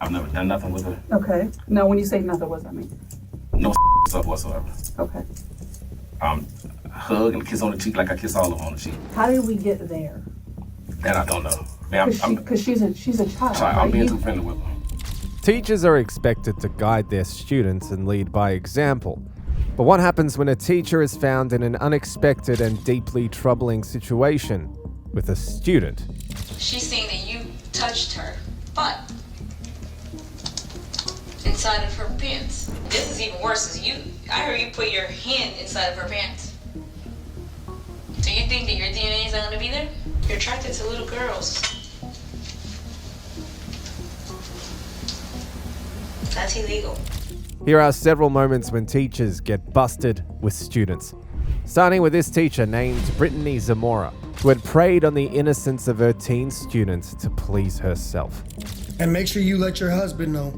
I've never done nothing with her. Okay. Now, when you say nothing, what does that mean? No stuff whatsoever. Okay. Hug and kiss on the cheek like I kiss all of them on the cheek. How did we get there? That I don't know. Man, Because she's a child. I'm right? being too friendly with her. Teachers are expected to guide their students and lead by example. But what happens when a teacher is found in an unexpected and deeply troubling situation with a student? She's saying that you touched her butt inside of her pants. This is even worse, I heard you put your hand inside of her pants. Do you think that your DNA is not going to be there? You're attracted to little girls. That's illegal. Here are several moments when teachers get busted with students. Starting with this teacher named Brittany Zamora, who had preyed on the innocence of her teen students to please herself. And make sure you let your husband know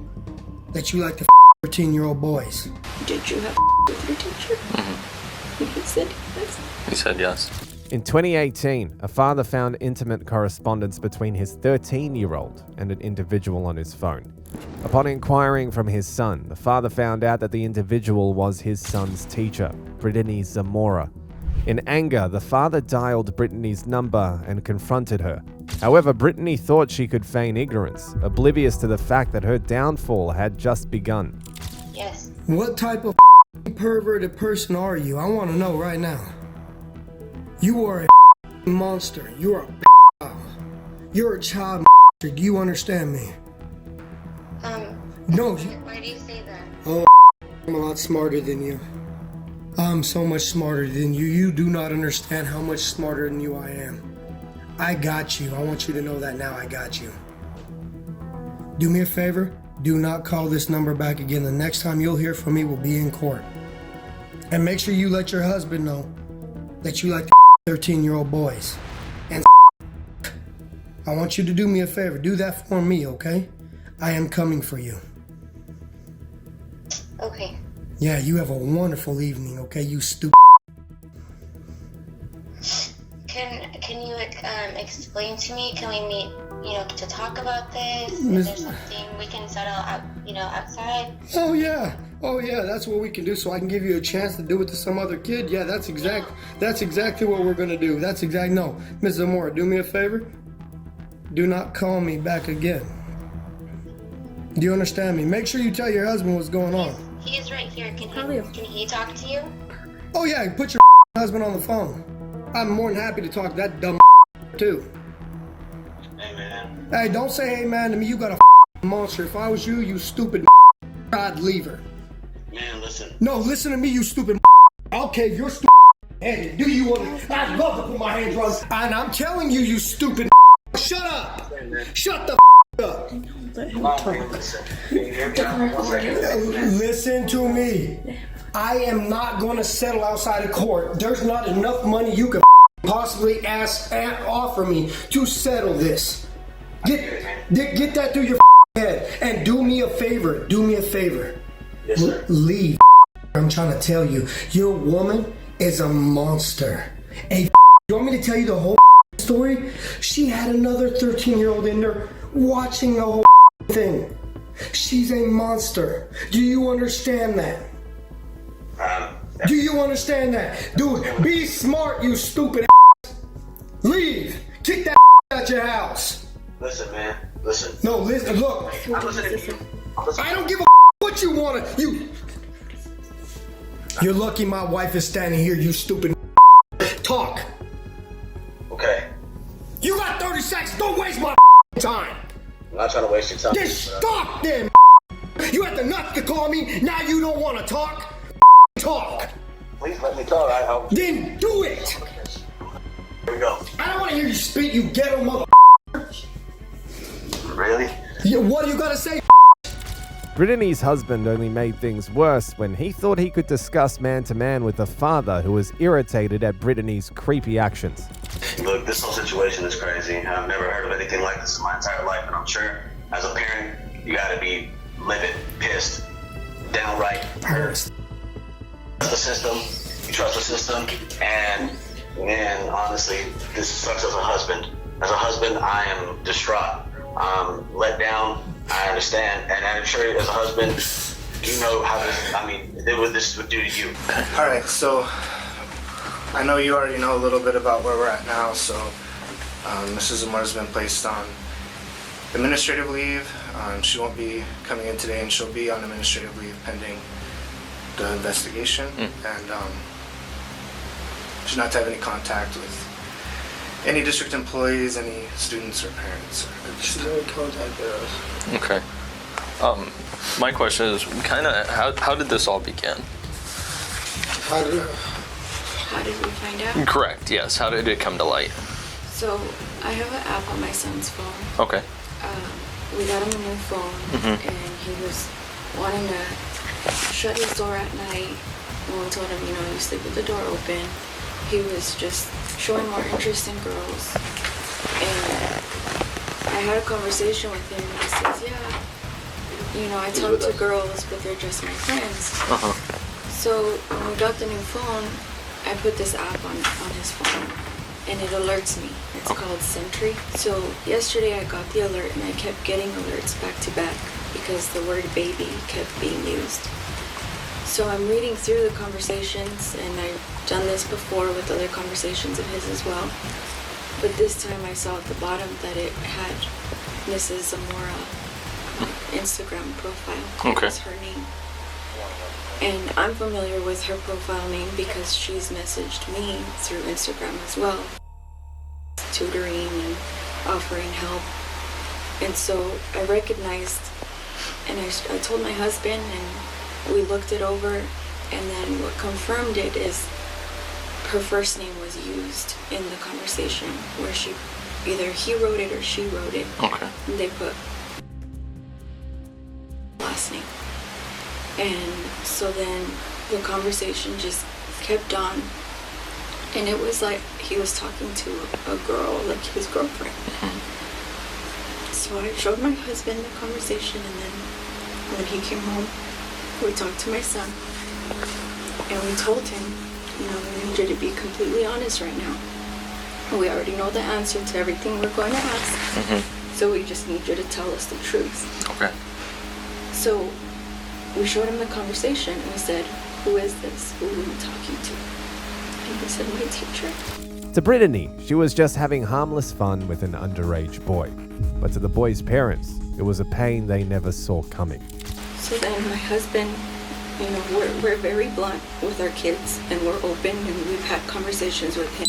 that you like to 13-year-old boys. Did you have with your teacher? Mm-hmm. He said yes. He said yes. In 2018, a father found intimate correspondence between his 13-year-old and an individual on his phone. Upon inquiring from his son, the father found out that the individual was his son's teacher, Brittany Zamora. In anger, the father dialed Brittany's number and confronted her. However, Brittany thought she could feign ignorance, oblivious to the fact that her downfall had just begun. Yes. What type of perverted person are you? I want to know right now. You are a monster. You are a child. You're a child. Do you understand me? No. Why do you say that? Oh, I'm a lot smarter than you. I'm so much smarter than you. You do not understand how much smarter than you I am. I got you. I want you to know that now. I got you. Do me a favor. Do not call this number back again. The next time you'll hear from me will be in court. And make sure you let your husband know that you like 13-year-old boys. And I want you to do me a favor. Do that for me, okay? I am coming for you. Okay. Yeah, you have a wonderful evening, okay? You stupid. Can you explain to me? Can we meet, to talk about this? Is there something we can settle out, outside? Oh yeah, that's what we can do. So I can give you a chance to do it to some other kid. Yeah, that's exactly what we're gonna do. No, Ms. Zamora, do me a favor. Do not call me back again. Do you understand me? Make sure you tell your husband what's going on. He is right here. Can he talk to you? Oh yeah, put your husband on the phone. I'm more than happy to talk to that dumb too. Hey, man. Hey, don't say hey man to me. You got a monster. If I was you, you stupid I'd leave her. Man, listen. No, listen to me, you stupid Okay, you're stupid headed. Do you want to? I'd love to put my hands on. And I'm telling you, you stupid shut up. Shut the up. Listen to me. I am not going to settle outside of court. There's not enough money you could possibly offer me to settle this. Get that through your head and do me a favor. Do me a favor. Yes, sir. Leave. I'm trying to tell you, your woman is a monster. You want me to tell you the whole story? She had another 13-year-old in there watching the whole thing. She's a monster. Do you understand that? Do you understand that? Dude, be smart, you stupid Leave. Kick that out your house. Listen, man. Listen. No, listen, look. I'm listening to you. I don't give a what you want to. You're lucky my wife is standing here, you stupid Talk. Okay. You got 30 seconds. Don't waste my time. I'm not trying to waste your time. Just stop then. You had the nuts to call me. Now you don't want to talk. Talk. Please let me talk. Then do it. Here we go. I don't want to hear you speak, you ghetto mother. Really? Yeah, what do you got to say? Brittany's husband only made things worse when he thought he could discuss man-to-man with the father who was irritated at Brittany's creepy actions. Look, this whole situation is crazy. I've never heard of anything like this in my entire life, and I'm sure as a parent, you gotta be livid, pissed, downright hurt. Trust the system, you trust the system, and man, honestly, this sucks as a husband. As a husband, I am distraught, let down, I understand, and I'm sure as a husband, you know how this would do to you. All right, so I know you already know a little bit about where we're at now. So Mrs. Zamora's been placed on administrative leave. She won't be coming in today, and she'll be on administrative leave pending the investigation. And she's not to have any contact with any district employees, any students or parents. She's never contacted us. Okay. My question is kind of how did this all begin? How did How did we find out? Correct. Yes. How did it come to light? So I have an app on my son's phone. Okay. We got him a new phone, and he was wanting to shut his door at night. When we told him, you sleep with the door open. He was just showing more interest in girls. And I had a conversation with him, and he says, yeah, I talk to girls, but they're just my friends. So when we got the new phone, I put this app on his phone, and it alerts me. It's called Sentry. So yesterday I got the alert, and I kept getting alerts back to back because the word baby kept being used. So I'm reading through the conversations, and I've done this before with other conversations of his as well. But this time I saw at the bottom that it had Mrs. Zamora Instagram profile. Okay. That's her name. And I'm familiar with her profile name because she's messaged me through Instagram as well, tutoring and offering help. And so I recognized, and I told my husband, and we looked it over, and then what confirmed it is her first name was used in the conversation, where either he wrote it or she wrote it. Okay. And they put last name. And so then the conversation just kept on, and it was like he was talking to a girl, like his girlfriend. So I showed my husband the conversation, and then when he came home, we talked to my son, and we told him, we need you to be completely honest right now. We already know the answer to everything we're going to ask, so we just need you to tell us the truth. Okay. So we showed him the conversation, and we said, who is this? Who are you talking to? And he said, my teacher. To Brittany, she was just having harmless fun with an underage boy. But to the boy's parents, it was a pain they never saw coming. So then my husband, we're very blunt with our kids, and we're open, and we've had conversations with him.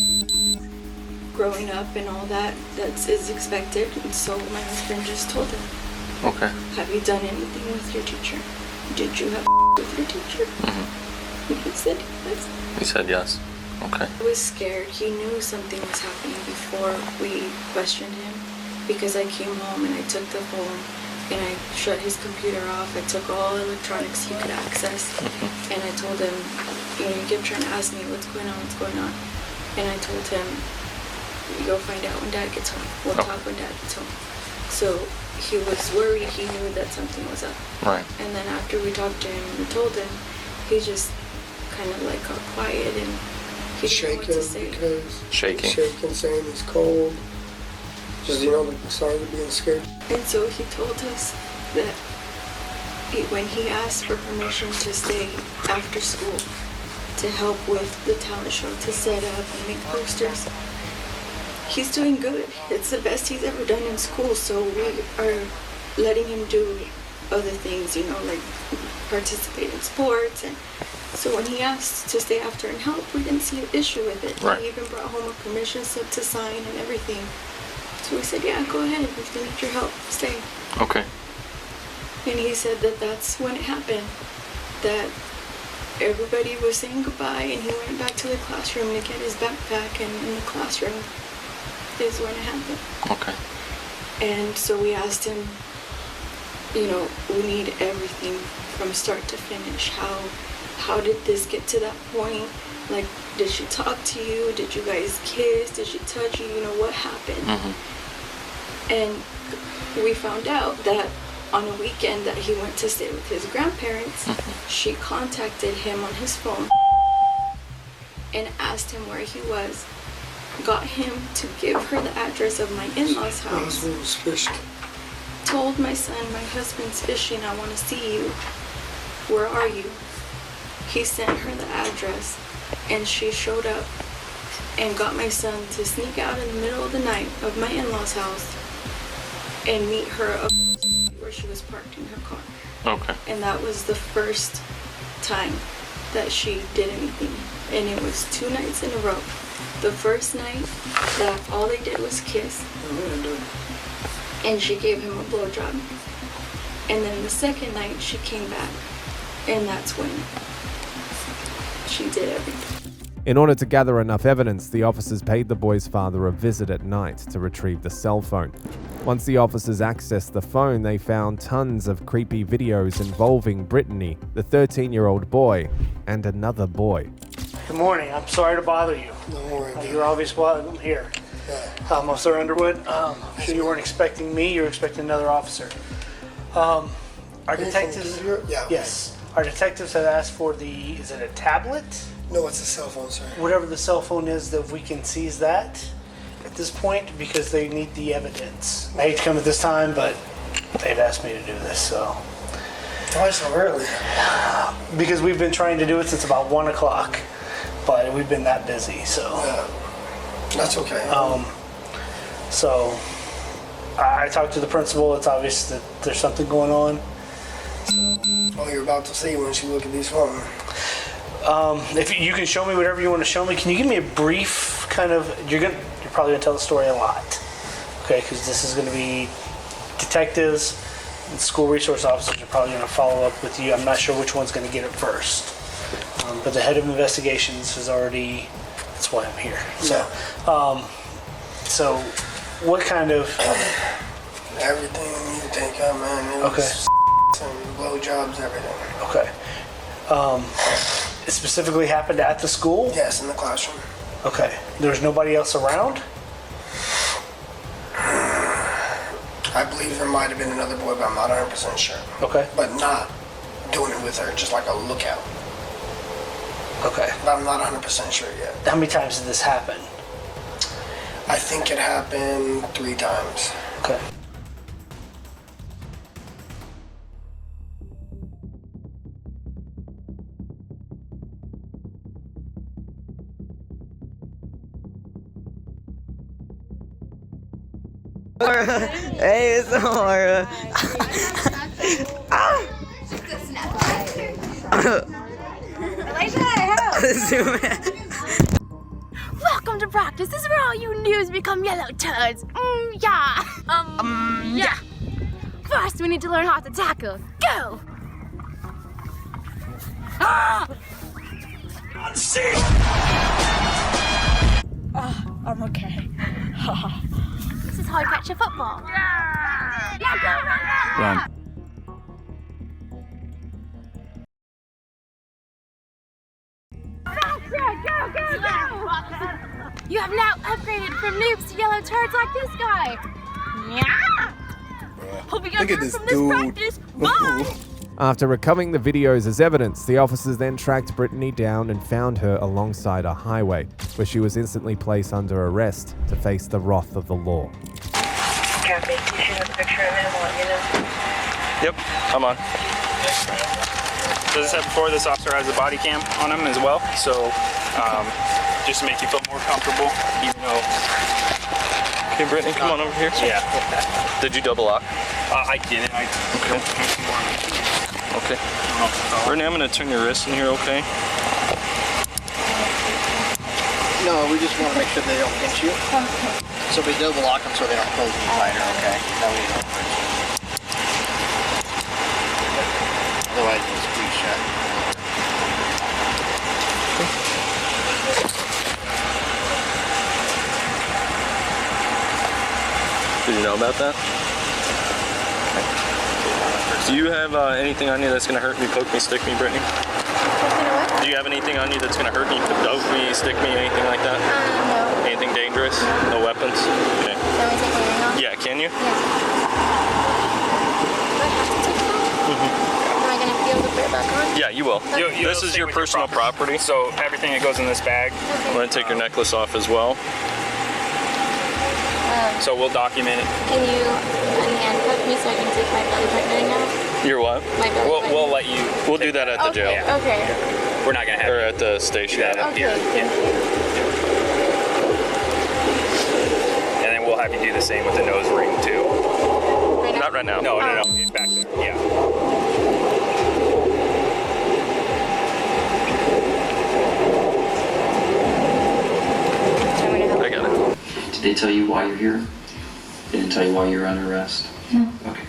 Growing up and all that is expected. And so my husband just told him, Okay. have you done anything with your teacher? Did you have with your teacher? And he said yes. He said yes. Okay. I was scared. He knew something was happening before we questioned him, because I came home and I took the phone and I shut his computer off. I took all electronics he could access, and I told him, he kept trying to ask me what's going on, and I told him, you'll find out when Dad gets home. We'll talk when Dad gets home. So he was worried. He knew that something was up. Right. And then after we talked to him and told him, he just kind of got quiet, and he didn't know what to say. Shaking, saying he's cold. Just, the signs of being scared. And so he told us that when he asked for permission to stay after school to help with the talent show, to set up and make posters, he's doing good. It's the best he's ever done in school, so we are letting him do other things, like participate in sports. And so when he asked to stay after and help, we didn't see an issue with it. Right. He even brought home a permission slip to sign and everything. So we said, yeah, go ahead, if you need your help, stay. Okay. And he said that that's when it happened, that everybody was saying goodbye, and he went back to the classroom to get his backpack, and in the classroom is when it happened. Okay. And so we asked him, we need everything from start to finish. How did this get to that point? Like, did she talk to you? Did you guys kiss? Did she touch you? What happened? And we found out that on a weekend that he went to stay with his grandparents, she contacted him on his phone and asked him where he was, got him to give her the address of my in-laws' house, to told my son, my husband's fishing, I want to see you. Where are you? He sent her the address, and she showed up and got my son to sneak out in the middle of the night of my in-laws' house and meet her up where she was parked in her car. Okay. And that was the first time that she did anything. And it was 2 nights in a row. The first night, that all they did was kiss. And she gave him a blowjob. And then the second night, she came back. And that's when she did everything. In order to gather enough evidence, the officers paid the boy's father a visit at night to retrieve the cell phone. Once the officers accessed the phone, they found tons of creepy videos involving Brittany, the 13-year-old boy, and another boy. Good morning. I'm sorry to bother you. Don't worry. You're obviously welcome here. Officer Underwood, I'm sure you weren't expecting me. You were expecting another officer. Our detectives... Yes. Our detectives have asked for the... Is it a tablet? No, it's a cell phone, sir. Whatever the cell phone is, that we can seize that at this point because they need the evidence. I hate to come at this time, but they've asked me to do this, so... Why so early? Because we've been trying to do it since about 1 o'clock, but we've been that busy, so... Yeah. That's okay. So I talked to the principal. It's obvious that there's something going on. Oh, you're about to see once you look at these phones. If you can show me whatever you want to show me, can you give me a brief kind of? You're probably gonna tell the story a lot, okay? Because this is gonna be detectives and school resource officers are probably gonna follow up with you. I'm not sure which one's gonna get it first, but the head of investigations has already. That's why I'm here. So, so what kind of? Everything you think of, man. It was and blowjobs, everything. Okay. It specifically happened at the school? Yes, in the classroom. Okay. There's nobody else around? I believe there might have been another boy, but I'm not 100% sure. Okay. But not doing it with her, just like a lookout. Okay. But I'm not 100% sure yet. How many times did this happen? I think it happened 3 times. Okay. Hey, it's Laura. Welcome to practice. This is where all you news become yellow turds. Yeah. First, we need to learn how to tackle. Go! I'm okay. This is how I catch a football. Yeah, go run. You have now upgraded from noobs to yellow turds like this guy. Yeah. Hope you guys learn from this practice. Bye. After recovering the videos as evidence, the officers then tracked Brittany down and found her alongside a highway, where she was instantly placed under arrest to face the wrath of the law. Copy. You should have a picture of him on you know. Yep, I'm on. So as I said before, this officer has a body cam on him as well, so just to make you feel more comfortable, even though... Okay, Brittany, come on over here. Yeah. Did you double lock? I didn't. Okay. Brittany, I'm going to turn your wrist in here, okay? No, we just want to make sure they don't pinch you. So we double lock them so they don't close any tighter, okay? That way you don't pinch. Otherwise, you'll squeeze shut. Did you know about that? Okay. Do you have anything on you that's going to hurt me, poke me, stick me, Brittany? Do you have anything on you that's going to hurt me, poke me, stick me, anything like that? No. Anything dangerous? No weapons? Okay. Can we take the ring off? Yeah, can you? Yeah. Do I have to take it off? Am I going to be able to put it back on? Yeah, you will. This is your personal property. So everything that goes in this bag. I'm going to take your necklace off as well. So we'll document it. Can you, I handcuff me so I can take my belly button ring out? You're what? My belly button. We'll let you. We'll do that at the jail. Okay. We're not gonna have Or at the station. Okay, thank you. And then we'll have you do the same with the nose ring too. Right now? Not right now. No. It's back there. Yeah. I got it. Did they tell you why you're here? They didn't tell you why you're under arrest? No. Okay.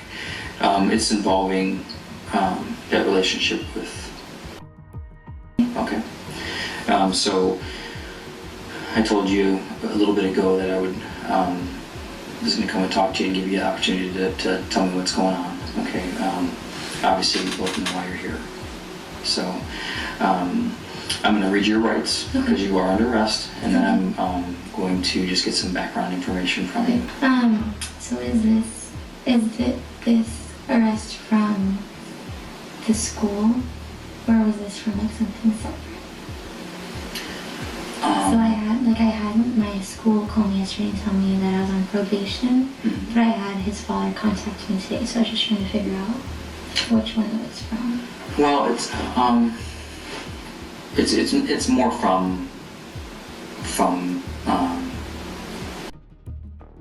It's involving that relationship with... Okay. So I told you a little bit ago that I would was going to come and talk to you and give you the opportunity to tell me what's going on. Okay. Obviously, you both know why you're here. So I'm going to read your rights because you are under arrest, and then I'm going to just get some background information from you. So is this arrest from the school, or was this from like something separate? So I had my school call me yesterday and tell me that I was on probation, but I had his father contact me today, so I was just trying to figure out which one it was from. Well, it's more from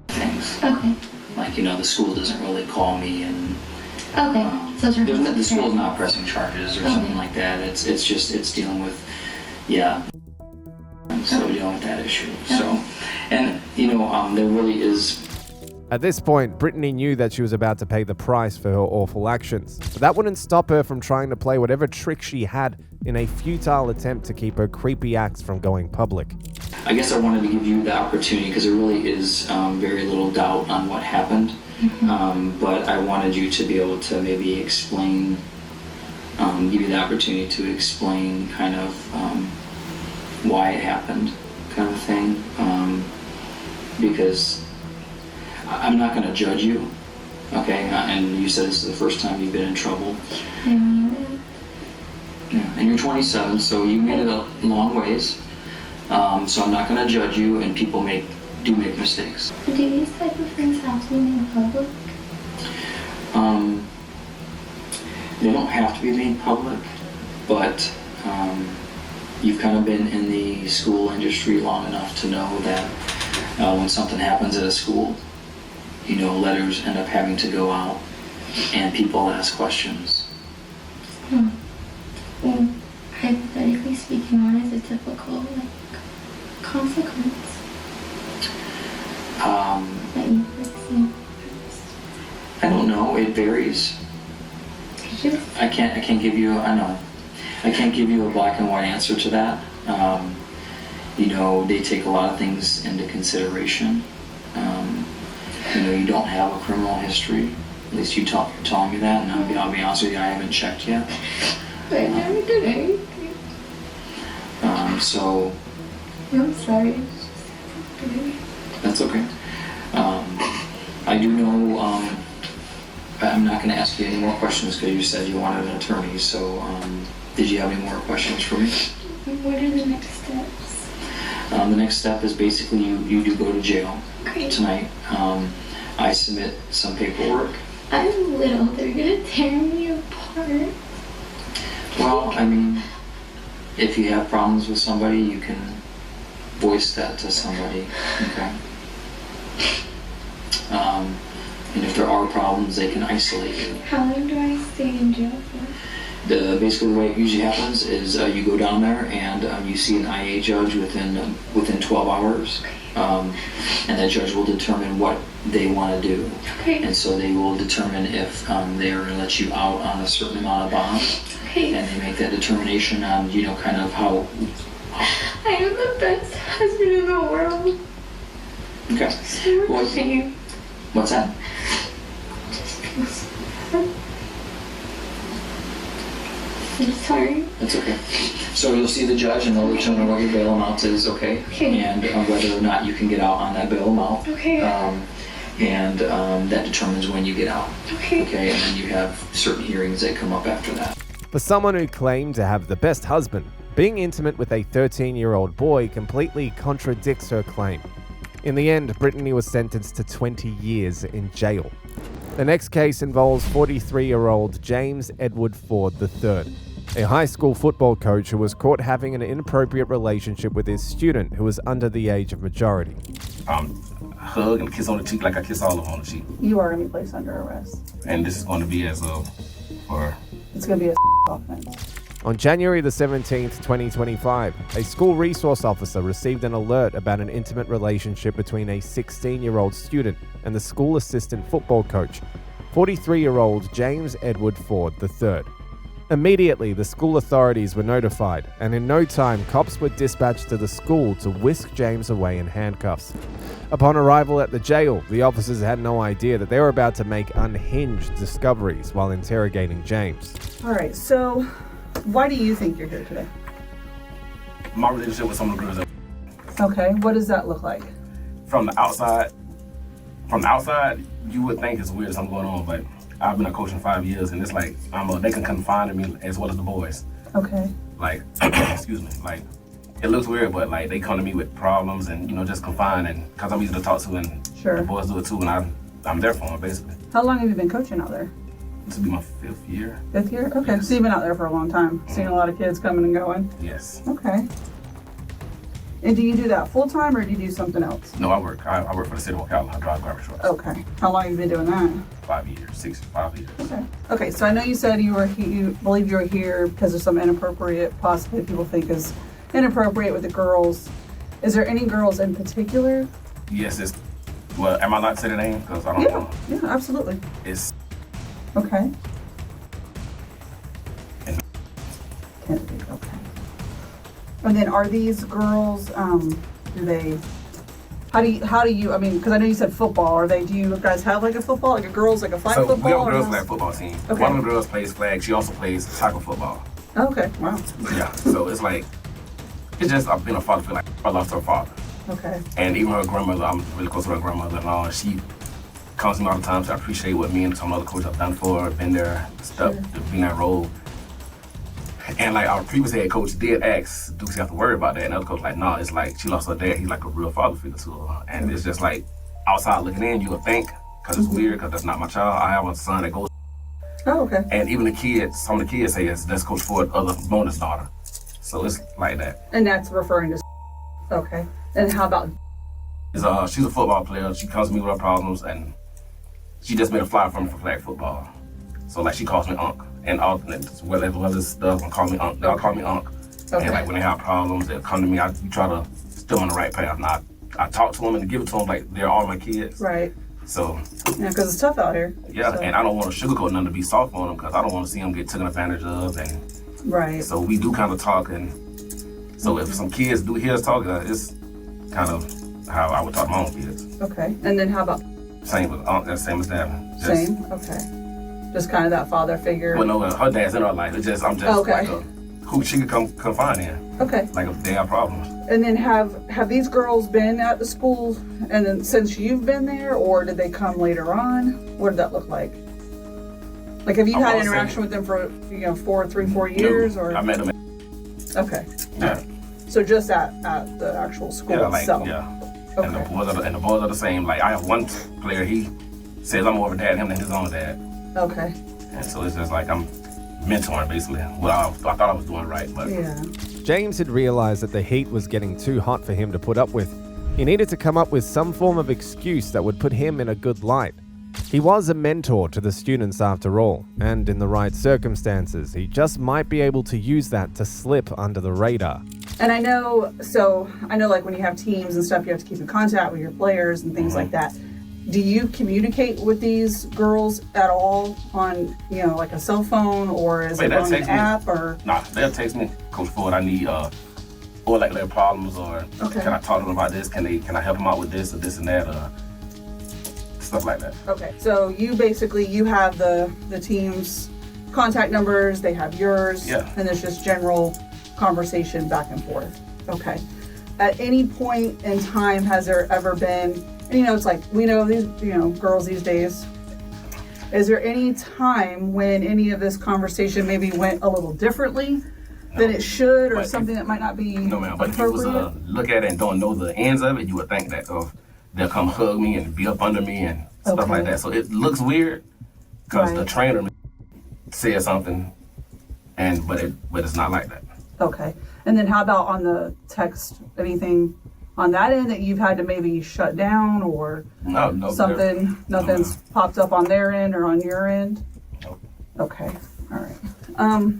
things. Okay. Like, the school doesn't really call me, and Okay. So it's the school's not pressing charges or something like that. It's dealing with, so dealing with that issue. So, and there really is. At this point, Brittany knew that she was about to pay the price for her awful actions, but that wouldn't stop her from trying to play whatever trick she had in a futile attempt to keep her creepy acts from going public. I guess I wanted to give you the opportunity because there really is very little doubt on what happened, but I wanted you to be able to maybe explain, give you the opportunity to explain kind of why it happened, kind of thing, because I'm not going to judge you, okay? And you said this is the first time you've been in trouble. Yeah, and you're 27, so you made it a long ways. So I'm not going to judge you, and people do make mistakes. Do these type of things have to be made public? They don't have to be made public, but you've kind of been in the school industry long enough to know that when something happens at a school, letters end up having to go out, and people ask questions. Well, hypothetically speaking, what is a typical consequence? I don't know. It varies. I can't give you. I know. I can't give you a black and white answer to that. They take a lot of things into consideration. You don't have a criminal history. At least you're telling me that, and I'll be honest with you, I haven't checked yet. I never did anything. So. I'm sorry. That's okay. I do know. I'm not going to ask you any more questions because you said you wanted an attorney. So, did you have any more questions for me? What are the next steps? The next step is basically you do go to jail tonight. I submit some paperwork. I'm little. They're gonna tear me apart. Well, if you have problems with somebody, you can voice that to somebody. Okay. And if there are problems, they can isolate you. How long do I stay in jail for? Basically, the way it usually happens is you go down there and you see an IA judge within 12 hours, and that judge will determine what they want to do. And so they will determine if they are going to let you out on a certain amount of bond, and they make that determination on kind of how. I am the best husband in the world. Okay. What's that? I'm sorry. That's okay. So you'll see the judge and they'll determine what your bail amount is, okay? And whether or not you can get out on that bail amount. And that determines when you get out. Okay, and then you have certain hearings that come up after that. For someone who claimed to have the best husband, being intimate with a 13-year-old boy completely contradicts her claim. In the end, Brittany was sentenced to 20 years in jail. The next case involves 43-year-old James Edward Ford III, a high school football coach who was caught having an inappropriate relationship with his student who was under the age of majority. Hug and kiss on the cheek like I kiss all of them on the cheek. You are going to be placed under arrest. And this is going to be as of, or... It's going to be a offense. On January the 17th, 2025, a school resource officer received an alert about an intimate relationship between a 16-year-old student and the school assistant football coach, 43-year-old James Edward Ford III. Immediately, the school authorities were notified, and in no time, cops were dispatched to the school to whisk James away in handcuffs. Upon arrival at the jail, the officers had no idea that they were about to make unhinged discoveries while interrogating James. All right, so why do you think you're here today? My relationship with some of the girls. Okay, what does that look like? From the outside, you would think it's weird something going on, but I've been a coach in 5 years, and it's like they can confide in me as well as the boys. Okay. Like, excuse me, like it looks weird, but like they come to me with problems and just confide, and because I'm easy to talk to, and sure. The boys do it too, and I'm there for them basically. How long have you been coaching out there? This will be my 5th year. 5th year? Okay, yes. So you've been out there for a long time. Seen a lot of kids coming and going. Yes. Okay. And do you do that full time or do you do something else? No, I work for the city of Ocala. I drive garbage trucks. Okay. How long have you been doing that? 5 years, 5 years. Okay. Okay, so I know you said you believe you were here because of some inappropriate, possibly people think is inappropriate with the girls. Is there any girls in particular? Yes, well, am I allowed to say the name? Because I don't know. Yeah, absolutely. It's... Okay. Kennedy, okay. And then are these girls, how do you, I mean, because I know you said football, do you guys have like a football, like a girls, like a flag football? We have a girls flag football team. Okay. One of the girls plays flag, she also plays tackle football. Okay, wow. Yeah, so it's like, it's just, I've been a father figure, like, I lost her father. Okay. And even her grandmother, I'm really close to her grandmother-in-law, and she comes to me all the time to appreciate what me and some other coaches have done for her, been there, stuff, to be in that role. And like our previous head coach did ask, do she have to worry about that? And the other coach like, nah, it's like she lost her dad. He's like a real father figure to her. And it's just like outside looking in, you would think, because it's weird, because that's not my child. I have a son that goes. Oh, okay. And even the kids, some of the kids say that's Coach Ford's other bonus daughter. So it's like that. And that's referring to. Okay. And how about? She's a football player. She comes to me with her problems, and she just made a flyer for me for flag football. So like she calls me Unc. And all, as well as stuff, and call me Unc. They'll call me Unc. Okay. And like when they have problems, they'll come to me. We try to still on the right path. And I talk to them and give it to them like they're all my kids. Right. So. Yeah, because it's tough out here. Yeah, so. And I don't want to sugarcoat none to be soft on them because I don't want to see them get taken advantage of. And right. So we do kind of talk, and so if some kids do hear us talk, it's kind of how I would talk to my own kids. Okay. And then how about? Same with Unc. That's same as that. Same. Okay. Just kind of that father figure. Well, no, her dad's in her life. I'm just like who she could come confide in. Okay. Like if they have problems. And then have these girls been at the school and then since you've been there, or did they come later on? What did that look like? Like have you had interaction with them for 4 years, or? I met them. Okay. Yeah. So just at the actual school itself. Yeah. Okay. And the boys are the same. Like I have one player, he says I'm more of a dad to him than his own dad. Okay. And so it's just like I'm mentoring basically. Well, I thought I was doing right, but yeah. James had realized that the heat was getting too hot for him to put up with. He needed to come up with some form of excuse that would put him in a good light. He was a mentor to the students after all, and in the right circumstances, he just might be able to use that to slip under the radar. And I know like when you have teams and stuff, you have to keep in contact with your players and things like that. Do you communicate with these girls at all on, like a cell phone, or is it on an app, or? Nah, they'll text me, Coach Ford, I need, or like their problems, or can I talk to them about this? Can I help them out with this or this and that, or stuff like that. Okay, so you have the team's contact numbers, they have yours, and there's just general conversation back and forth. Okay. At any point in time, has there ever been, and it's like, we know these, girls these days, is there any time when any of this conversation maybe went a little differently than it should, or something that might not be No, ma'am, but if you was look at it and don't know the ends of it, you would think that they'll come hug me and be up under me and stuff like that. So it looks weird because the trainer said something, but it's not like that. Okay. And then how about on the text? Anything on that end that you've had to maybe shut down or no something? Nothing's popped up on their end or on your end? Nope. Okay. All right.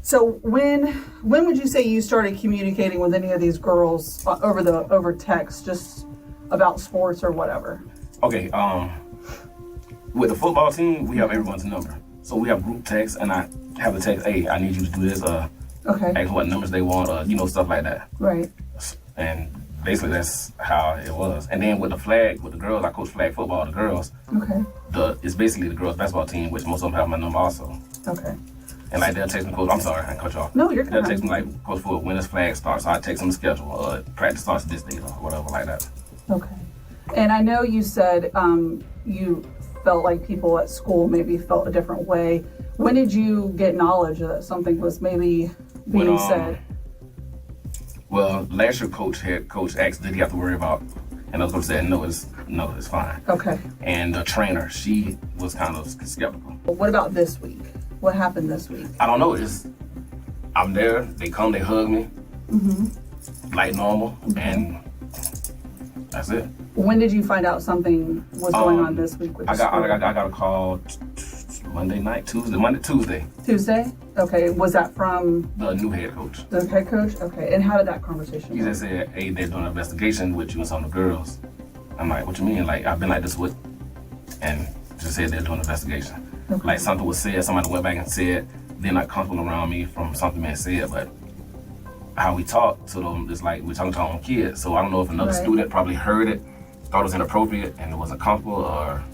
So when would you say you started communicating with any of these girls over text, just about sports or whatever? Okay. With the football team, we have everyone's number. So we have group text, and I have the text, hey, I need you to do this, ask what numbers they want, stuff like that. Right. And basically that's how it was. And then with the flag, with the girls, I coach flag football, the girls. Okay. It's basically the girls basketball team, which most of them have my number also. Okay. And like they'll text me, coach, I'm sorry, I cut you off. No, you're They'll text me like, coach, for when this flag starts, so I text them the schedule, practice starts this day or whatever like that. Okay. And I know you said you felt like people at school maybe felt a different way. When did you get knowledge that something was maybe being said? Well, last year coach asked, did he have to worry about, and the coach said, no, it's fine. Okay. And the trainer, she was kind of skeptical. What about this week? What happened this week? I don't know. I'm there. They come. They hug me, like normal, and that's it. When did you find out something was going on this week with the school? I got a call Tuesday. Tuesday? Okay. Was that from the new head coach? The head coach? Okay. And how did that conversation go? He just said, hey, they're doing an investigation with you and some of the girls. I'm like, what you mean? Like, I've been like this with, and just said they're doing an investigation. Okay. Like something was said, somebody went back and said they're not comfortable around me from something being said, but how we talk to them is like we're talking to our own kids. So I don't know if another student probably heard it, thought it was inappropriate and it wasn't comfortable, or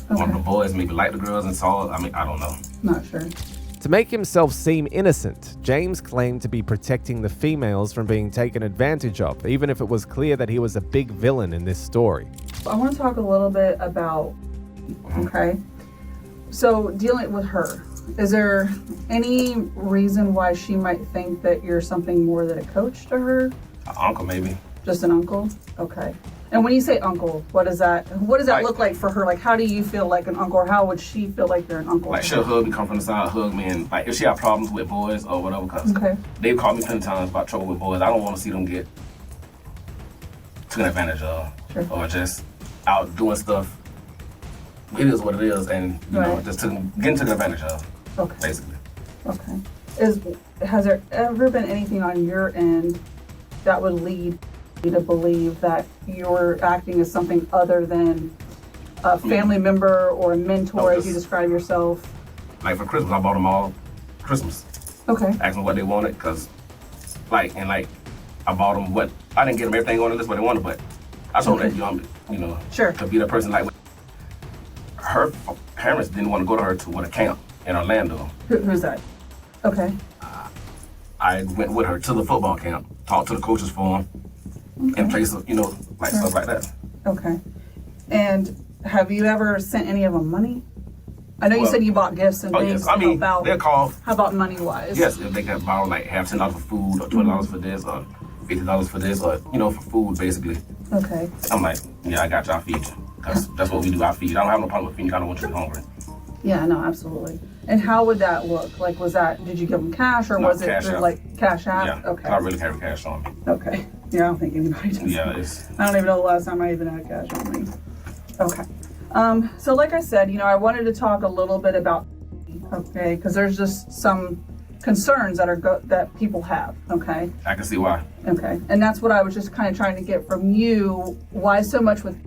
one of the boys maybe liked the girls and saw it. I mean, I don't know. Not sure. To make himself seem innocent, James claimed to be protecting the females from being taken advantage of, even if it was clear that he was a big villain in this story. I want to talk a little bit about, okay, so dealing with her, is there any reason why she might think that you're something more than a coach to her? An uncle, maybe. Just an uncle? Okay. And when you say uncle, what does that look like for her? Like, how do you feel like an uncle, or how would she feel like you're an uncle? Like, she'll hug me, come from the side, hug me, and like if she have problems with boys or whatever, because they've called me plenty of times about trouble with boys. I don't want to see them get taken advantage of, or just out doing stuff. It is what it is, and you know, just getting taken advantage of. Okay. Basically. Okay. Has there ever been anything on your end that would lead you to believe that you're acting as something other than a family member or a mentor, as you describe yourself? Like for Christmas, I bought them all Christmas. Okay. Asked them what they wanted, cause I bought them what I didn't get them everything on the list what they wanted, but I told them that to be the person like her parents didn't want to go to her to a camp in Orlando. Who's that? Okay. I went with her to the football camp, talked to the coaches for them, in place of, stuff like that. Okay. And have you ever sent any of them money? I know you said you bought gifts and things. Yes. I mean, they'll call. How about money-wise? Yes, if they can borrow have $10 for food, or $20 for this, or $50 for this, or, for food, basically. Okay. I'm like, yeah, I got you, I'll feed you. Because that's what we do, I feed. I don't have no problem with feeding you, I don't want you to be hungry. Yeah, no, absolutely. And how would that look? Like, did you give them cash, or was it through, cash app? Yeah, okay. I really carry cash on me. Okay. Yeah, I don't think anybody does. Yeah, I don't even know the last time I even had cash on me. Okay. So like I said, I wanted to talk a little bit about, okay, because there's just some concerns that people have, okay? I can see why. Okay. And that's what I was just kind of trying to get from you. Why so much with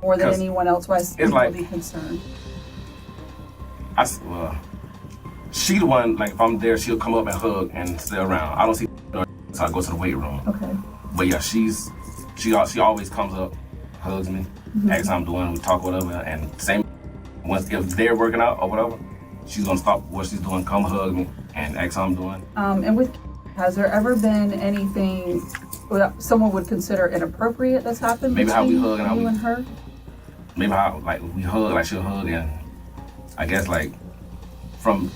more than anyone else? Why people be concerned? She the one, if I'm there, she'll come up and hug and stay around. I don't see her, so I go to the weight room. Okay. But yeah, she always comes up, hugs me, asks how I'm doing, we talk whatever, and same, if they're working out or whatever, she's gonna stop what she's doing, come hug me, and ask how I'm doing. And has there ever been anything that someone would consider inappropriate that's happened between you and her? Maybe how, we hug, she'll hug, and I guess, from...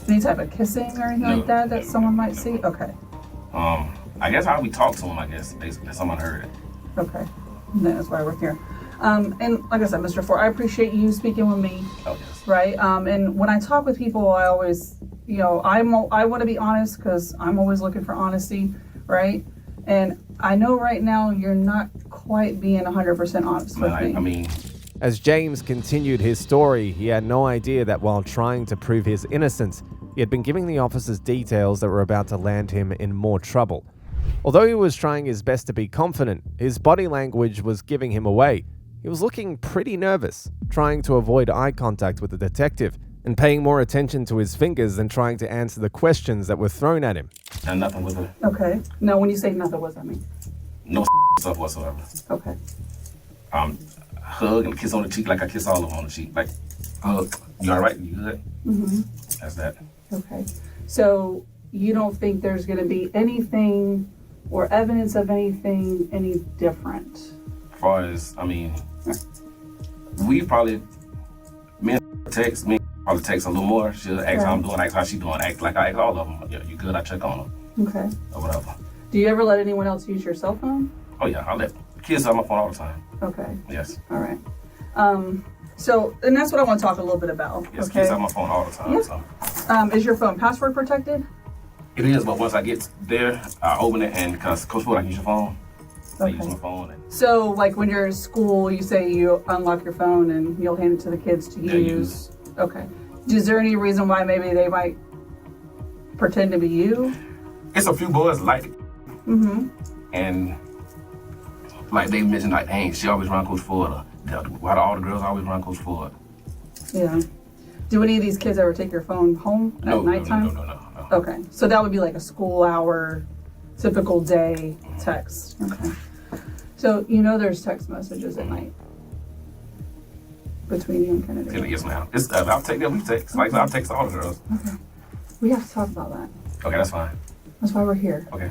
Any type of kissing or anything like that someone might see? Okay. I guess how we talk to him, basically, someone heard it. Okay. That's why we're here. And like I said, Mr. Ford, I appreciate you speaking with me. Oh, yes. Right? And when I talk with people, I always, I want to be honest because I'm always looking for honesty, right? And I know right now you're not quite being 100% honest with me. As James continued his story, he had no idea that while trying to prove his innocence, he had been giving the officers details that were about to land him in more trouble. Although he was trying his best to be confident, his body language was giving him away. He was looking pretty nervous, trying to avoid eye contact with the detective, and paying more attention to his fingers than trying to answer the questions that were thrown at him. And nothing with it. Okay. Now, when you say nothing, what does that mean? No stuff whatsoever. Okay. Hug and kiss on the cheek like I kiss all of them on the cheek. Like, hug. You all right? You good? Mm-hmm. That's that. Okay. So you don't think there's going to be anything or evidence of anything any different? As far as, we probably, me probably text a little more. She'll ask how I'm doing, ask how she doing, act like I ask all of them. Yeah, you good? I check on them. Okay. Or whatever. Do you ever let anyone else use your cell phone? Oh yeah, I let kids have my phone all the time. Okay. Yes. All right. So, and that's what I want to talk a little bit about. Yes, okay? kids have my phone all the time. Yep. So. Is your phone password protected? It is, but once I get there, I open it and because Coach Ford, I can use your phone. I Okay. use my phone. So, like when you're in school, you say you unlock your phone and you'll hand it to the kids to use. Okay. Is there any reason why maybe they might pretend to be you? It's a few boys like it. Mm-hmm. And like they mentioned, like, dang, she always run Coach Ford. Why do all the girls always run Coach Ford? Yeah. Do any of these kids ever take your phone home at nighttime? No. Okay. So that would be like a school hour, typical day text. Okay. So there's text messages at night between you and Kennedy. Yes, ma'am. I'll take that. We text. Like I'll text all the girls. Okay. We have to talk about that. Okay, that's fine. That's why we're here. Okay.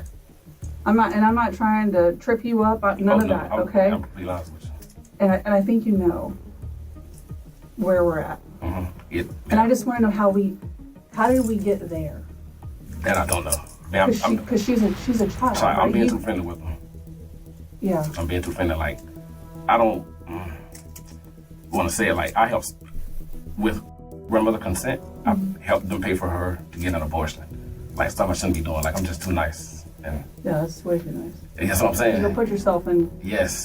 I'm not trying to trip you up. None of that. Okay. I'm completely honest with you. And I think you know where we're at. Mm-hmm. And I just want to know how did we get there? That I don't know. Because she's a child. Right? I'm being too friendly with them. Yeah. I'm being too friendly. Like, I don't want to say it like I help with grandmother consent. I helped them pay for her to get an abortion. Like stuff I shouldn't be doing. Like I'm just too nice. And yeah, that's way too nice. That's what I'm saying. You'll put yourself in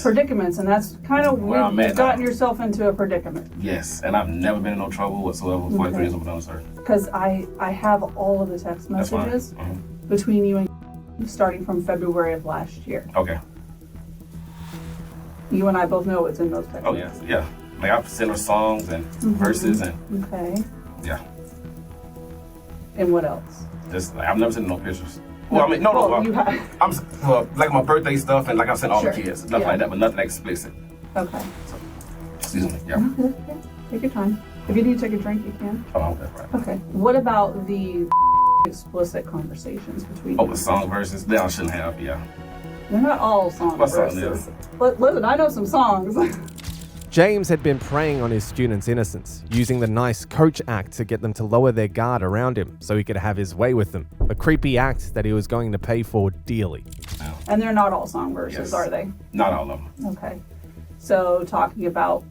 predicaments, and that's kind of where you've gotten yourself into a predicament. Yes, and I've never been in no trouble whatsoever with 43 years of done, sir. Because I have all of the text messages between you and starting from February of last year. Okay. You and I both know what's in those text messages. Oh yeah. Like I've sent her songs and verses and. Okay. Yeah. And what else? Just I've never sent no pictures. Well, like my birthday stuff and like I sent all the kids, stuff like that, but nothing explicit. Okay. So, excuse me. Yeah. Take your time. If you need to take a drink, you can. Oh, okay, right. Okay. What about the explicit conversations between you? The song verses? That I shouldn't have. Yeah. They're not all song verses. But listen, I know some songs. James had been preying on his students' innocence, using the nice coach act to get them to lower their guard around him so he could have his way with them. A creepy act that he was going to pay for dearly. And they're not all song verses, are they? Not all of them. Okay. So talking about,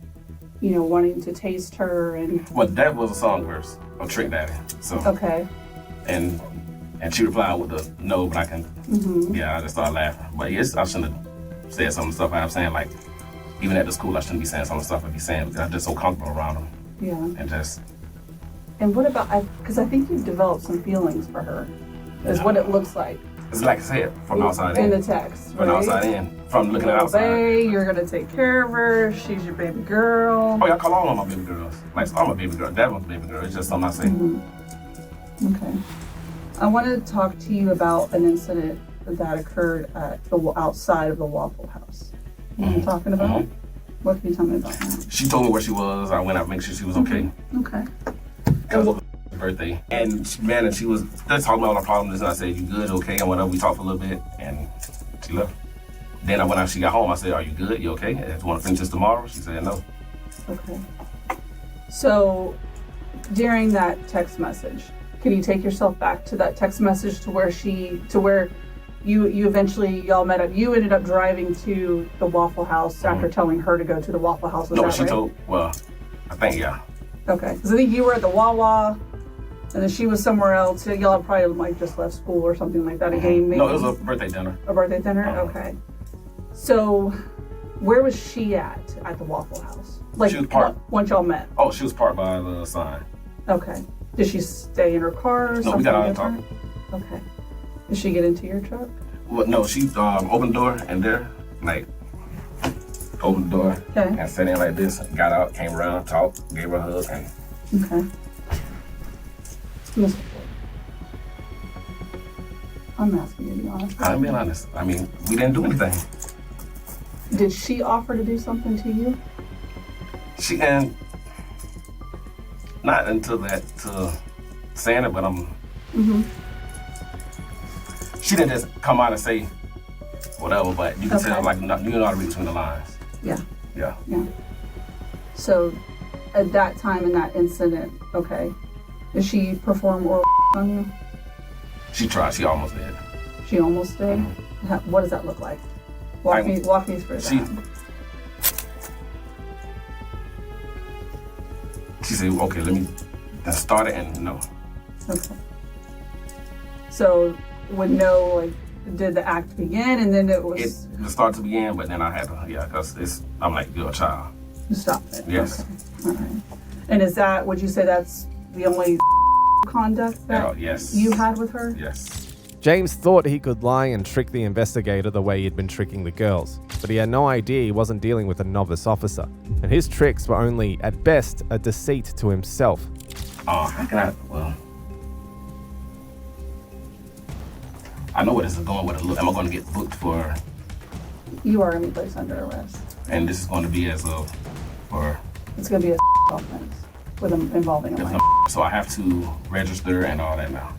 wanting to taste her and... Well, that was a song verse of Trick Daddy. So. Okay. And she replied with a no, but I can... Yeah, I just started laughing. But yes, I shouldn't have said some of the stuff I'm saying, like... Even at the school, I shouldn't be saying some of the stuff I'd be saying because I'm just so comfortable around them. Yeah. And what about, because I think you've developed some feelings for her, is what it looks like. It's like I said, from outside in. In the text, From outside in. From looking at outside. You're going to take care of her. She's your baby girl. Oh, yeah, I call all of my baby girls. Like, I'm a baby girl. That one's a baby girl. It's just something I say. Okay. I wanted to talk to you about an incident that occurred at outside of the Waffle House. You know what I'm talking about? What can you tell me about that? She told me where she was. I went out to make sure she was okay. Okay. It was her birthday. And she was just talking about all the problems. And I said, you good, okay, and whatever. We talked for a little bit. And she left. Then I went out, she got home. I said, are you good? You okay? Do you want to finish this tomorrow? She said, no. Okay. So during that text message, can you take yourself back to that text message to where you eventually, y'all met up. You ended up driving to the Waffle House after telling her to go to the Waffle House. No, she told, well, I think, yeah. Okay, because I think you were at the Wawa, and then she was somewhere else. So y'all probably like just left school or something like that. A game, maybe? No, it was a birthday dinner. A birthday dinner? Okay. So, where was she at the Waffle House? Like, she was parked. Once y'all met? Oh, she was parked by the sign. Okay. Did she stay in her car or something? No, we got out and talking. Okay. Did she get into your truck? Well, no, she opened the door and there, like, opened the door and sat in like this, got out, came around, talked, gave her a hug, and... Okay. Mr. Ford, I'm asking you to be honest. I'm being honest. I mean, we didn't do anything. Did she offer to do something to you? She didn't. Not until that, to saying it, but she didn't just come out and say whatever, but you can tell, like, you know how to read between the lines. Yeah. Yeah. Yeah. So, at that time in that incident, okay, did she perform oral on you? She tried. She almost did. She almost did? What does that look like? Walk me through that. She said, okay, let me start it and no. Okay. So, would no, like, did the act begin and then it was... It started to begin, but then I had to, because I'm like, you're a child. You stopped it? Yes. Okay. All right. And is that, would you say that's the only conduct that you had with her? Yes. James thought he could lie and trick the investigator the way he'd been tricking the girls, but he had no idea he wasn't dealing with a novice officer, and his tricks were only, at best, a deceit to himself. How can I, well... I know where this is going with it. Am I going to get booked for... You are going to be placed under arrest. And this is going to be as a... for... It's going to be a offense with involving a minor. So I have to register and all that now.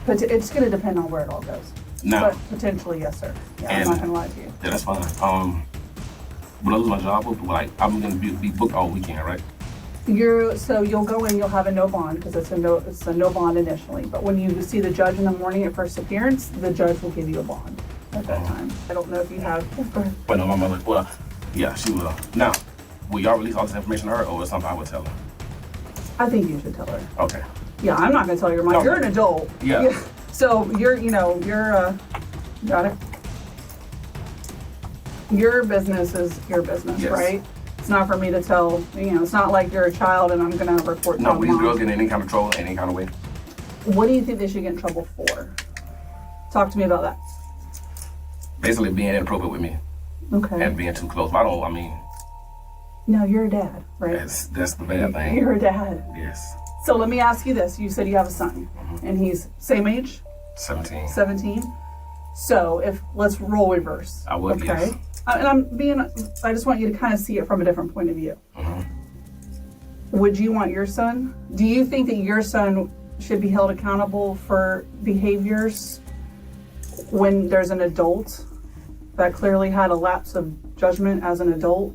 But it's going to depend on where it all goes. No. But potentially, yes, sir. Yeah, I'm not going to lie to you. Yeah, that's fine. When I lose my job, like, I'm going to be booked all weekend, right? So you'll go in, you'll have a no bond because it's a no bond initially. But when you see the judge in the morning at first appearance, the judge will give you a bond at that time. I don't know if you have. But no, my mother. Well, yeah, she will. Now, will y'all release all this information to her, or is something I would tell her? I think you should tell her. Okay. Yeah, I'm not gonna tell your mom. No, you're an adult. Yeah. So you're got it. Your business is your business, right? It's not for me to tell, it's not like you're a child and I'm going to report to No, these mom. girls get in any kind of trouble, any kind of way. What do you think they should get in trouble for? Talk to me about that. Basically being inappropriate with me. Okay. And being too close. No, you're a dad, right? That's the bad thing. You're a dad. Yes. So let me ask you this. You said you have a son, and he's same age? 17. 17? So let's role reverse. I would, okay? Yes. And I just want you to kind of see it from a different point of view. Would you want your son? Do you think that your son should be held accountable for behaviors when there's an adult that clearly had a lapse of judgment as an adult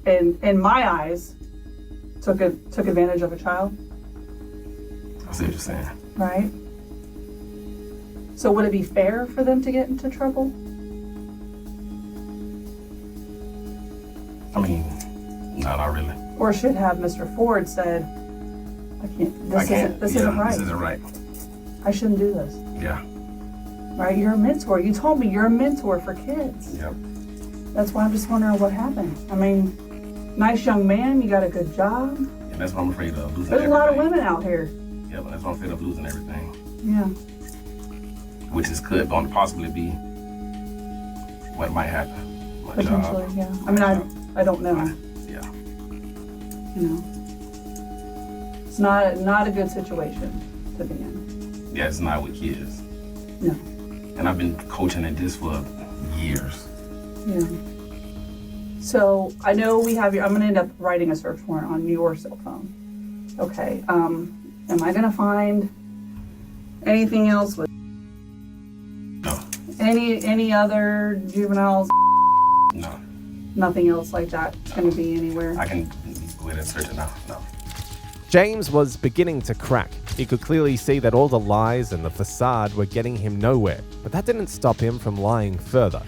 and in my eyes took advantage of a child? I see what you're saying. Right? So would it be fair for them to get into trouble? No, not really. Or should have Mr. Ford said, this isn't right. This isn't right. I shouldn't do this. Yeah. Right? You're a mentor. You told me you're a mentor for kids. Yep. That's why I'm just wondering what happened. Nice young man, you got a good job. And that's what I'm afraid of, losing There's everything. a lot of women out here. Yeah, but that's what I'm afraid of, losing everything. Yeah. Which could possibly be what might happen. My Potentially, job. yeah. I don't know. Yeah. It's not a good situation to be in. Yeah, it's not with kids. No. And I've been coaching at this for years. Yeah. So I know we have I'm gonna end up writing a search warrant on your cell phone. Okay. Am I gonna find anything else with any other juveniles? No. Nothing else like that going to be anywhere? I can go ahead and search it now. No. James was beginning to crack, He could clearly see that all the lies and the facade were getting him nowhere, but that didn't stop him from lying further.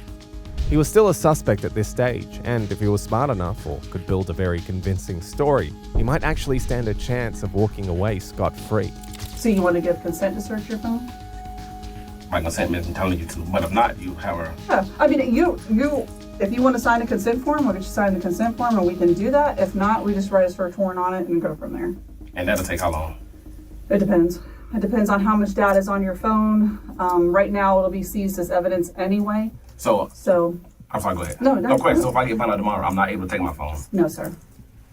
He was still a suspect at this stage, and if he was smart enough or could build a very convincing story, he might actually stand a chance of walking away scot-free. So you want to give consent to search your phone? My consent means I'm telling you to, but if not, you have her. Yeah, I mean, if you want to sign a consent form, we'll get you signed the consent form and we can do that. If not, we just write a search warrant on it and go from there. And that'll take how long? It depends. It depends on how much data is on your phone. Right now, it'll be seized as evidence anyway. So I'm sorry, go ahead. No question. So if I get found out tomorrow, I'm not able to take my phone? No, sir.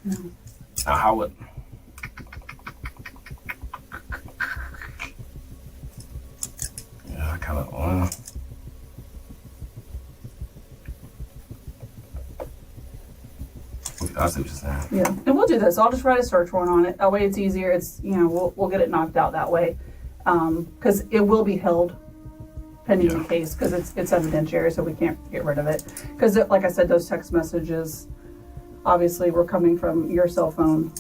No. Now, how would... Yeah, I kind of... I see what you're saying. Yeah, and we'll do this. I'll just write a search warrant on it. That way it's easier. It's, we'll get it knocked out that way. Because it will be held pending the case because it's evidentiary, so we can't get rid of it. Because like I said, those text messages obviously were coming from your cell phone.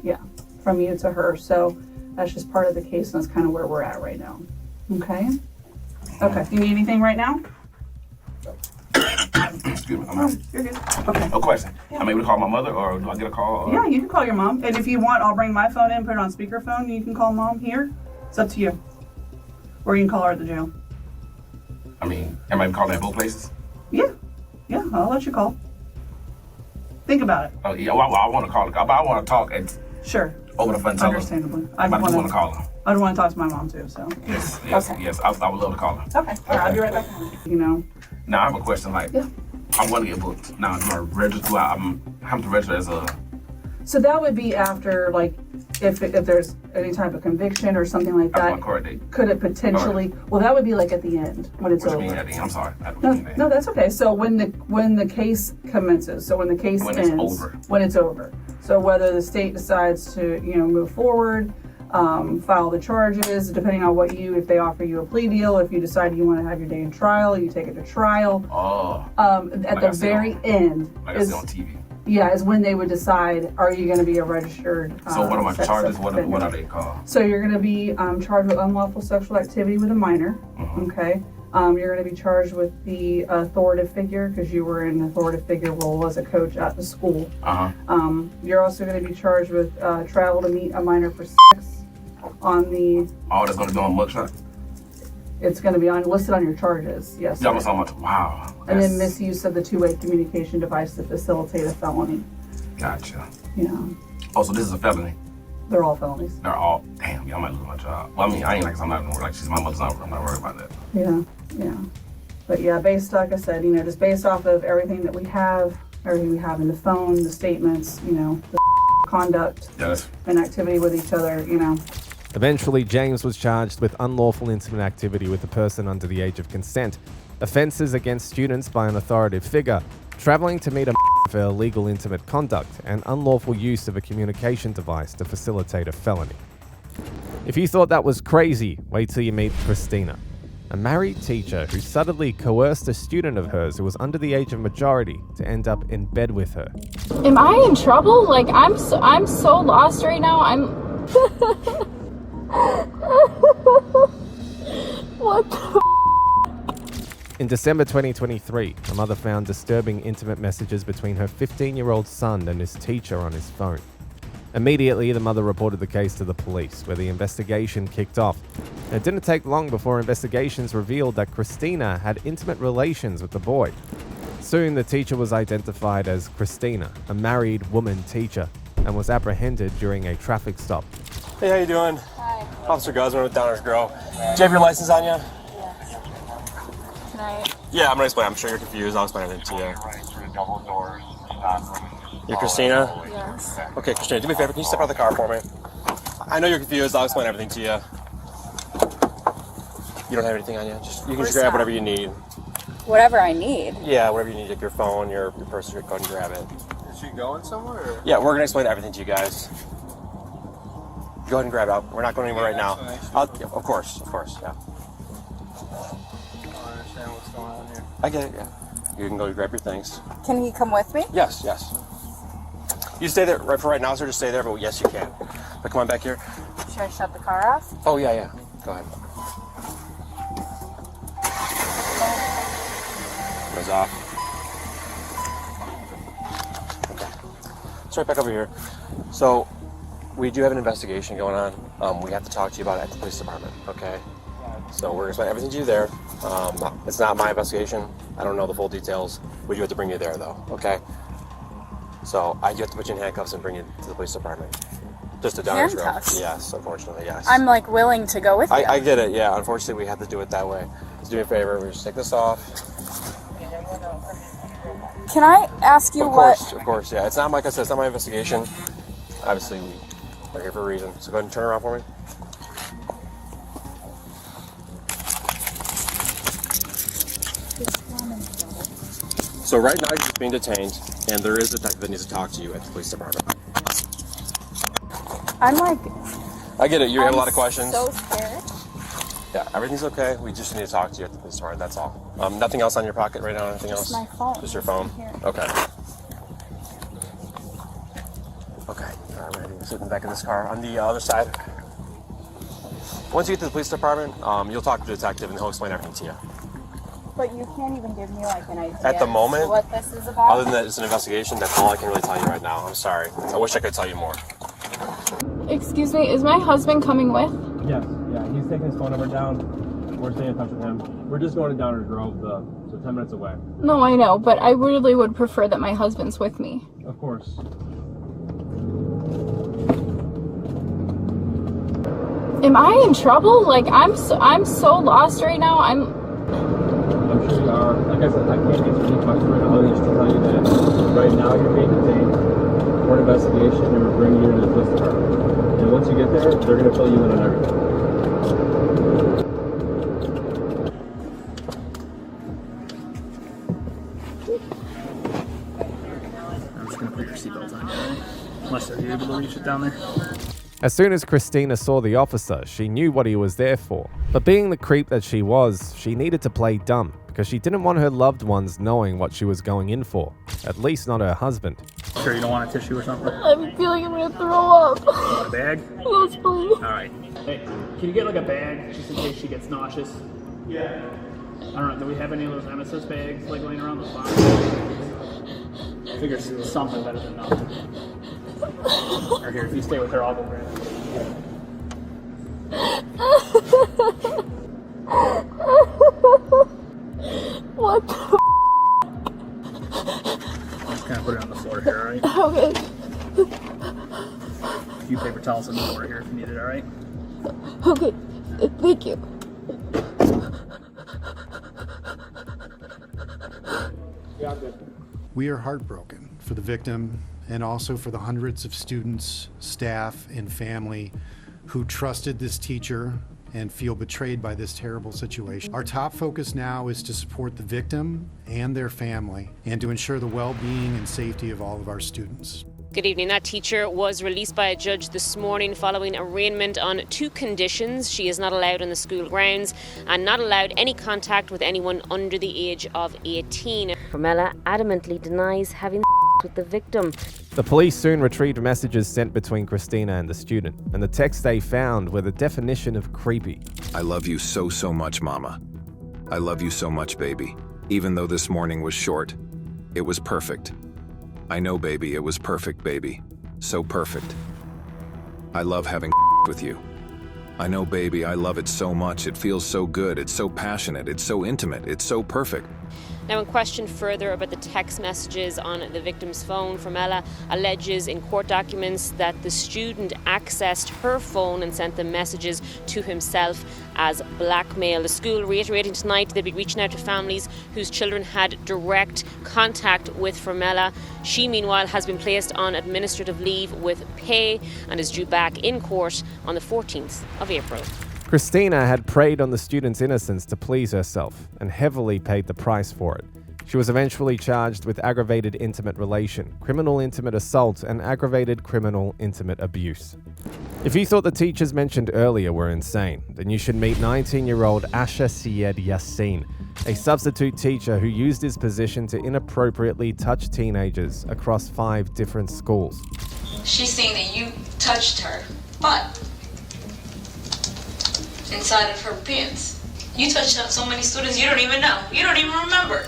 Yeah, from you to her. So that's just part of the case, and that's kind of where we're at right now. Okay? Okay. You need anything right now? Excuse me, I'm out. You're good. Okay. No question. I'm able to call my mother, or do I get a call? Or? Yeah, you can call your mom. And if you want, I'll bring my phone in, put it on speakerphone, and you can call mom here. It's up to you. Or you can call her at the jail. I mean, am I calling at both places? Yeah, I'll let you call. Think about it. Oh, yeah, well, I want to call her, but I want to talk Sure. Over the phone. Understandably. I want to call her. I'd want to talk to my mom too, so. Yes, Okay. yes. I would love to call her. Okay. All right, I'll be right back. Now, I have a question. Like, I want to get booked. Now, do I register? I'm having to register as a... So that would be after, like, if there's any type of conviction or something like that. My court date. Could it potentially? Well, that would be like at the end when it's over. What do you mean at the end? I'm sorry. No, that's okay. So when the case commences, so when the case ends, when it's over. So whether the state decides to move forward, file the charges, depending on if they offer you a plea deal, if you decide you want to have your day in trial, you take it to trial. At the very end. Like I see on TV. Yeah, is when they would decide, are you going to be a registered So what are my charges? What are they called? So you're going to be charged with unlawful sexual activity with a minor, okay? You're going to be charged with the authoritative figure because you were in an authoritative figure role as a coach at the school. You're also going to be charged with travel to meet a minor for sex on the... Oh, that's going to be on mugshot? It's going to be listed on your charges, yes. Yeah, so much. Wow. And then misuse of the two-way communication device to facilitate a felony. Gotcha. Yeah. Oh, so this is a felony? They're all felonies. They're all... Damn, I might lose my job. Well, I mean, I ain't I'm not going to work. Like, she's my mother's not I'm not worried about that. Yeah. But yeah, just based off of everything that we have, everything we have in the phone, the statements, the conduct and activity with each other, Eventually, James was charged with unlawful intimate activity with a person under the age of consent, offences against students by an authoritative figure, travelling to meet a for illegal intimate conduct, and unlawful use of a communication device to facilitate a felony. If you thought that was crazy, wait till you meet Christina, a married teacher who suddenly coerced a student of hers who was under the age of majority to end up in bed with her. Am I in trouble? Like, I'm so lost right now. What the In December 2023, a mother found disturbing intimate messages between her 15-year-old son and his teacher on his phone. Immediately, the mother reported the case to the police, where the investigation kicked off. And it didn't take long before investigations revealed that Christina had intimate relations with the boy. Soon, the teacher was identified as Christina, a married woman teacher, and was apprehended during a traffic stop. Hey, how you doing? Hi. Officer Gosman with Downers Grove. Do you have your license on you? Yes. Can I? Yeah, I'm gonna explain. I'm sure you're confused. I'll explain everything to you. You're Christina? Yes. Okay, Christina, do me a favor. Can you step out of the car for me? I know you're confused. I'll explain everything to you. You don't have anything on you? You can just grab whatever you need. Whatever I need? Yeah, whatever you need. Like your phone, your purse, go ahead and grab it. Is she going somewhere? Or? Yeah, we're gonna explain everything to you guys. Go ahead and grab it out. We're not going anywhere right now. Yeah, of course, yeah. I don't understand what's going on here. I get it, yeah. You can go grab your things. Can he come with me? Yes. You stay there for right now, sir. Just stay there, but yes, you can. But come on back here. Should I shut the car off? Oh, yeah. Go ahead. Goes off. Okay. Let's right back over here. So, we do have an investigation going on. We have to talk to you about it at the police department, okay? So we're going to explain everything to you there. It's not my investigation. I don't know the full details. We do have to bring you there, though, okay? So I do have to put you in handcuffs and bring you to the police department. Just a Downers Grove. Handcuffs? Yes, unfortunately, yes. I'm like willing to go with you. I get it, yeah. Unfortunately, we have to do it that way. Just do me a favor. We just take this off. Can I ask you Of course, yeah. It's not, like I said, it's not my investigation. Obviously, we're here for a reason. So go ahead and turn around for me. So right now you're just being detained, and there is a detective that needs to talk to you at the police department. I'm like... I get it. You have a lot of questions. So scared. Yeah, everything's okay. We just need to talk to you at the police department. That's all. Nothing else on your pocket right now? Anything else? Just my phone. Just your phone? Here. Okay. Okay. All right, we're going to sit in the back of this car. On the other side, once you get to the police department, you'll talk to the detective, and he'll explain everything to you. But you can't even give me like an idea At the moment, what this is about? Other than that it's an investigation, that's all I can really tell you right now. I'm sorry. I wish I could tell you more. Excuse me, is my husband coming with? Yes, yeah, he's taking his phone number down. We're staying in touch with him. We're just going to Downers Grove, so 10 minutes away. No, I know, but I really would prefer that my husband's with me. Of course. Am I in trouble? Like, I'm so lost right now. I'm sure you are. Like I said, I can't answer any questions right now. Other than just to tell you that right now you're being detained for an investigation, and we're bringing you to the police department. And once you get there, they're going to fill you in on everything. I'm just going to put your seatbelt on. Unless you're able to reach it down there. As soon as Christina saw the officer, she knew what he was there for. But being the creep that she was, she needed to play dumb because she didn't want her loved ones knowing what she was going in for. At least not her husband. Sure you don't want a tissue or something? I'm feeling I'm gonna throw up. You want a bag? Yes, please. Alright. Hey, can you get like a bag just in case she gets nauseous? Yeah. I don't know, do we have any of those Nemesis bags like laying around the spot? I figure something better than nothing. Or here, if you stay with her, I'll go grab it. What the I'm just gonna put it on the floor here, alright? Okay. A few paper towels on the floor here if you need it, alright? Okay, thank you. We are heartbroken for the victim and also for the hundreds of students, staff, and family who trusted this teacher and feel betrayed by this terrible situation. Our top focus now is to support the victim and their family and to ensure the well-being and safety of all of our students. Good evening. That teacher was released by a judge this morning following arraignment on 2 conditions. She is not allowed on the school grounds and not allowed any contact with anyone under the age of 18. Formella adamantly denies having with the victim. The police soon retrieved messages sent between Christina and the student, and the texts they found were the definition of creepy. I love you so much, Mama. I love you so much, baby. Even though this morning was short, it was perfect. I know, baby, it was perfect, baby. So perfect. I love having with you. I know, baby, I love it so much. It feels so good. It's so passionate. It's so intimate. It's so perfect. Now, when questioned further about the text messages on the victim's phone, Formella alleges in court documents that the student accessed her phone and sent the messages to himself as blackmail. The school reiterating tonight they'll be reaching out to families whose children had direct contact with Formella. She, meanwhile, has been placed on administrative leave with pay and is due back in court on the 14th of April. Christina had preyed on the student's innocence to please herself and heavily paid the price for it. She was eventually charged with aggravated intimate relation, criminal intimate assault, and aggravated criminal intimate abuse. If you thought the teachers mentioned earlier were insane, then you should meet 19-year-old Asher Syed Yassin, a substitute teacher who used his position to inappropriately touch teenagers across 5 different schools. She's saying that you touched her, but inside of her pants. You touched so many students you don't even know. You don't even remember.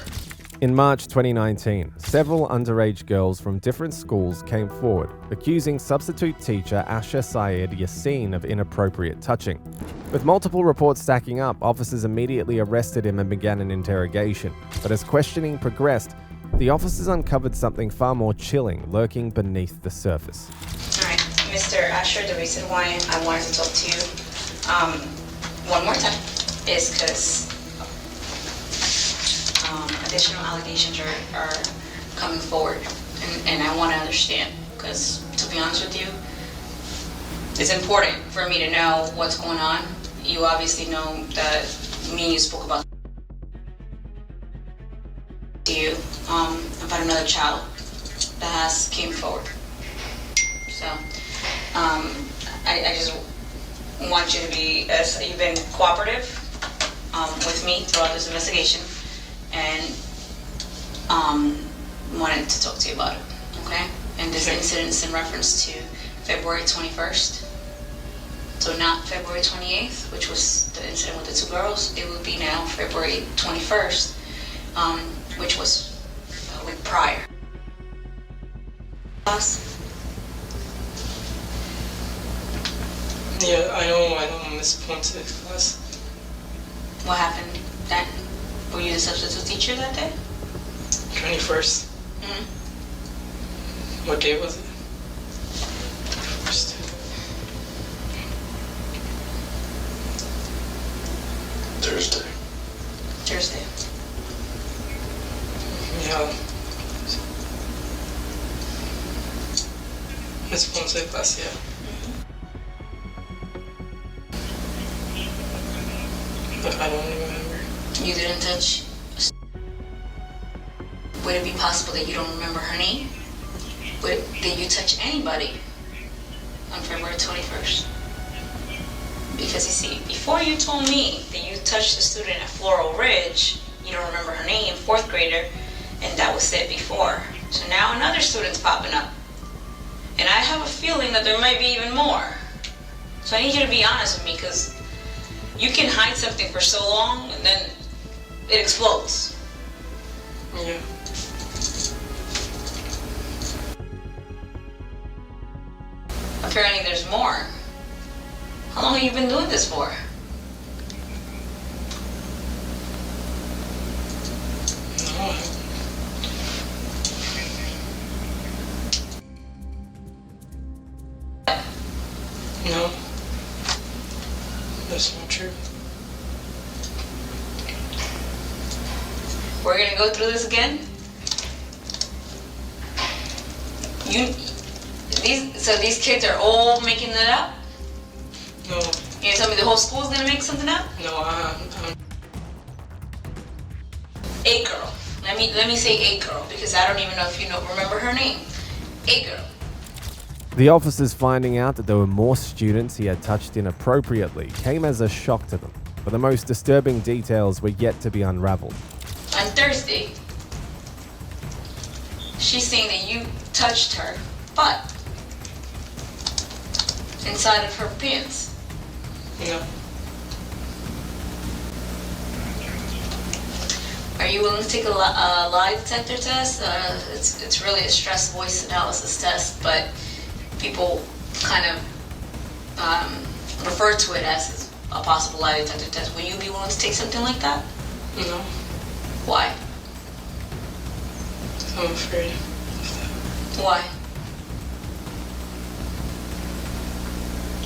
In March 2019, several underage girls from different schools came forward, accusing substitute teacher Asha Syed Yassin of inappropriate touching. With multiple reports stacking up, officers immediately arrested him and began an interrogation. But as questioning progressed, the officers uncovered something far more chilling lurking beneath the surface. All right, Mr. Asher, the reason why I wanted to talk to you one more time is because additional allegations are coming forward, and I want to understand, because to be honest with you, it's important for me to know what's going on. You obviously know that me and you spoke about you about another child that has came forward. So I just want you to be, as you've been cooperative with me throughout this investigation, and wanted to talk to you about it, okay? And this incident is in reference to February 21st. So not February 28th, which was the incident with the two girls. It will be now February 21st, which was a week prior. Yeah, I know Miss Ponce's class. What happened then? Were you the substitute teacher that day? 21st. Mm-hmm. What day was it? First. Thursday. Thursday. Yeah. Miss Ponce's class, yeah. But I don't even remember. You didn't touch. Would it be possible that you don't remember her name? Did you touch anybody on February 21st? Because you see, before you told me that you touched a student at Floral Ridge, you don't remember her name, 4th grader, and that was it before. So now another student's popping up. And I have a feeling that there might be even more. So I need you to be honest with me, because you can hide something for so long and then it explodes. Yeah. Apparently there's more. How long have you been doing this for? No. That's not true. We're gonna go through this again. So these kids are all making it up? No. You tell me the whole school's gonna make something up? No, A girl. Let me say a girl, because I don't even know if you remember her name. A girl. The officers finding out that there were more students he had touched inappropriately came as a shock to them, but the most disturbing details were yet to be unraveled. On Thursday, she's saying that you touched her butt inside of her pants. Yeah. Are you willing to take a lie detector test? It's really a stress voice analysis test, but people kind of refer to it as a possible lie detector test. Will you be willing to take something like that? No. Why? I'm afraid. Why?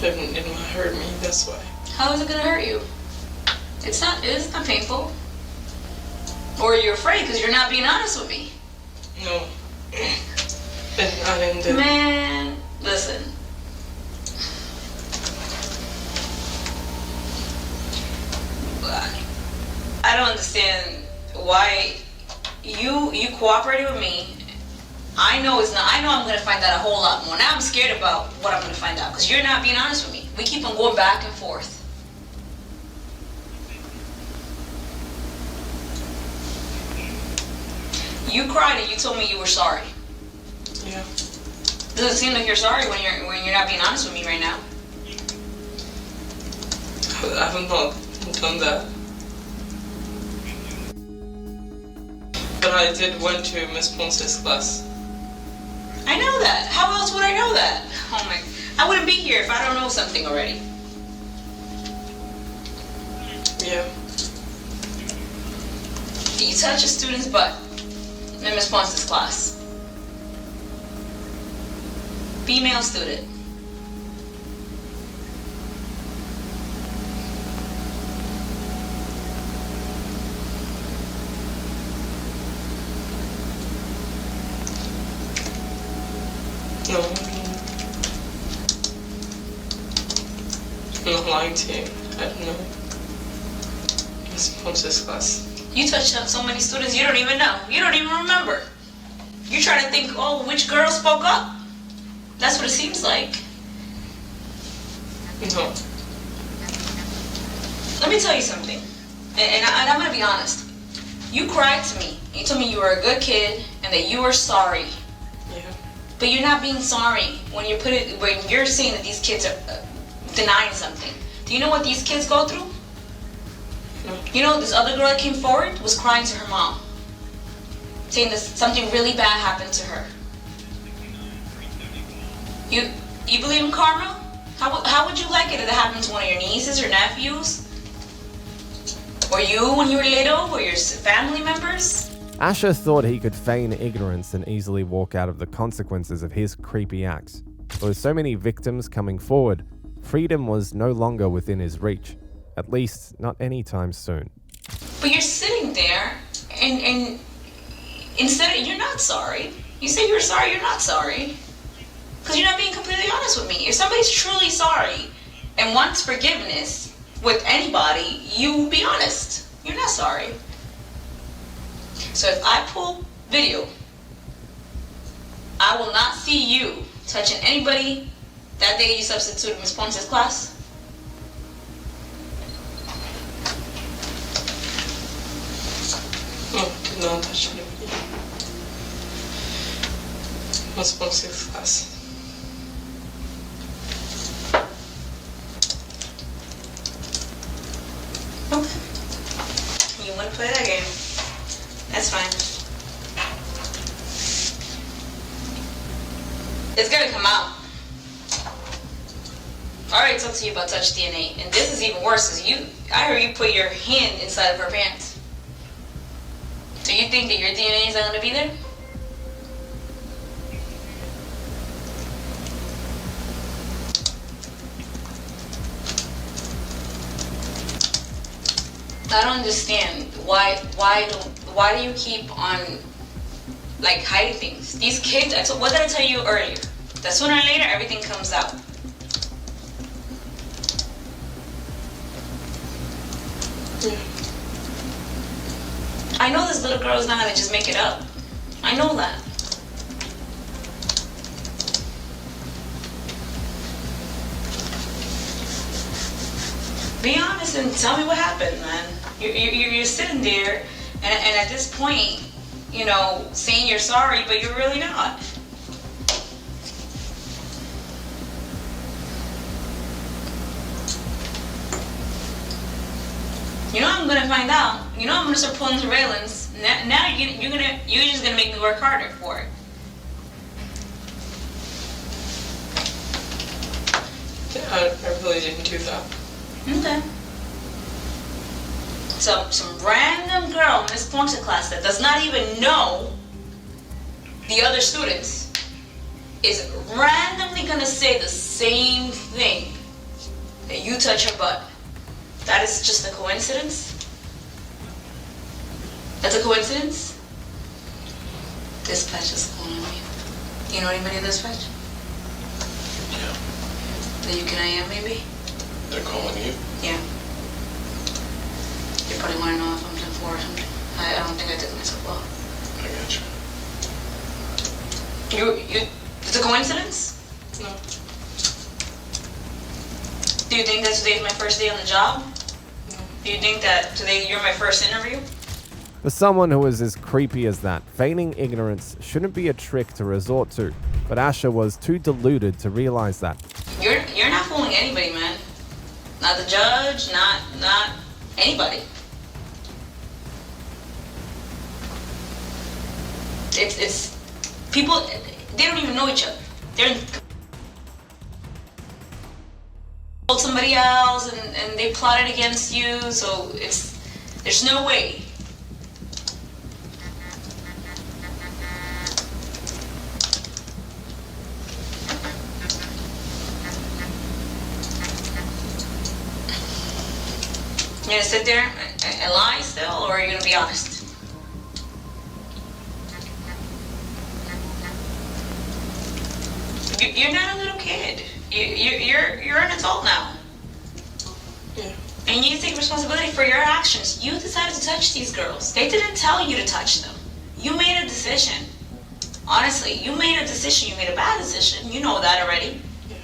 It might hurt me, that's why. How is it gonna hurt you? It's not painful. Or you're afraid because you're not being honest with me. No. I didn't do it. Man, listen. I don't understand why you cooperated with me. I know I'm gonna find out a whole lot more. Now I'm scared about what I'm gonna find out because you're not being honest with me. We keep on going back and forth. You cried and you told me you were sorry. Yeah. Doesn't seem like you're sorry when you're not being honest with me right now. But I have not done that. But I did went to Miss Ponce's class. I know that. How else would I know that? Oh my, I wouldn't be here if I don't know something already. Yeah. You touch a student's butt in Miss Ponce's class. Female student. No. I'm not lying to you. I don't know. Miss Ponce's class. You touched so many students you don't even know. You don't even remember. You're trying to think, oh, which girl spoke up? That's what it seems like. No. Let me tell you something. And I'm going to be honest. You cried to me. You told me you were a good kid and that you were sorry. Yeah. But you're not being sorry when you when you're saying that these kids are denying something. Do you know what these kids go through? No. You know, this other girl that came forward was crying to her mom, saying that something really bad happened to her. You believe in karma? How would you like it if it happened to one of your nieces or nephews? Or you when you were little, or your family members? Asher thought he could feign ignorance and easily walk out of the consequences of his creepy acts. But with so many victims coming forward, freedom was no longer within his reach. At least, not anytime soon. But you're sitting there, and instead of, you're not sorry. You say you're sorry, you're not sorry. Because you're not being completely honest with me. If somebody's truly sorry and wants forgiveness with anybody, you be honest. You're not sorry. So if I pull video, I will not see you touching anybody that day you substituted Miss Ponce's class. No, did not touch anybody. Miss Ponce's class. Okay. You want to play that game? That's fine. It's gonna come out. I already talked to you about touch DNA, and this is even worse because I heard you put your hand inside of her pants. Do you think that your DNA is not gonna be there? I don't understand why do you keep on like hiding things? These kids, what did I tell you earlier? That sooner or later everything comes out. Yeah. I know this little girl is not gonna just make it up. I know that. Be honest and tell me what happened, man. You're sitting there, and at this point, you know, saying you're sorry, but you're really not. You know I'm gonna find out. You know I'm gonna start pulling surveillance. Now you're just gonna make me work harder for it. Yeah, I really didn't do that. Okay. So some random girl in Miss Ponce's class that does not even know the other students is randomly gonna say the same thing that you touch her butt. That is just a coincidence? That's a coincidence? Dispatch is calling me. Do you know anybody in dispatch? Yeah. That you can IM maybe? They're calling you? Yeah. You probably want to know if I'm 10-4 or something. I don't think I took myself off. I got You, it's a coincidence? No. Do you think that today's my first day on the job? No. Do you think that today you're my first interview? For someone who is as creepy as that, feigning ignorance shouldn't be a trick to resort to, but Asher was too deluded to realize that. You're not fooling anybody, man. Not the judge, not anybody. It's people, they don't even know each other. They're told somebody else and they plotted against you, so there's no way. You gonna sit there and lie still, or are you gonna be honest? You're not a little kid. You're an adult now. Yeah. And you need to take responsibility for your actions. You decided to touch these girls. They didn't tell you to touch them. You made a decision. Honestly, you made a decision. You made a bad decision. You know that already. Yeah.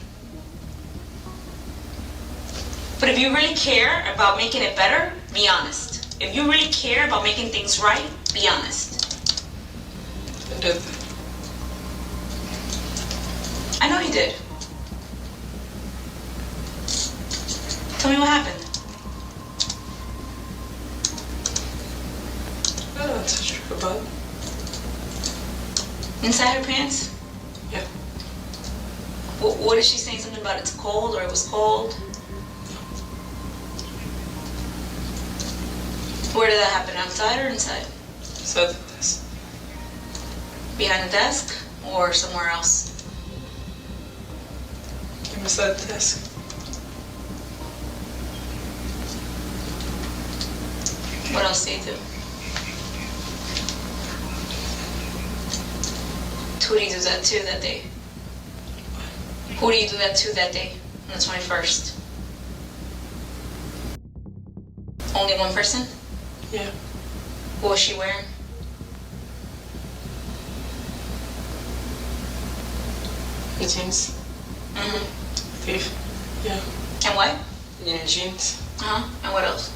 But if you really care about making it better, be honest. If you really care about making things right, be honest. I did. I know you did. Tell me what happened. I don't touch her butt. Inside her pants? Yeah. What is she saying? Something about it's cold or it was cold? Where did that happen? Outside or inside? Inside the desk. Behind the desk or somewhere else? Beside the desk. What else did you do? Who did you do that to that day? Who did you do that to that day? On the 21st? Only one person? Yeah. What was she wearing? The jeans. Mm-hmm. Thief. Yeah. And what? Yeah, jeans. Uh-huh. And what else?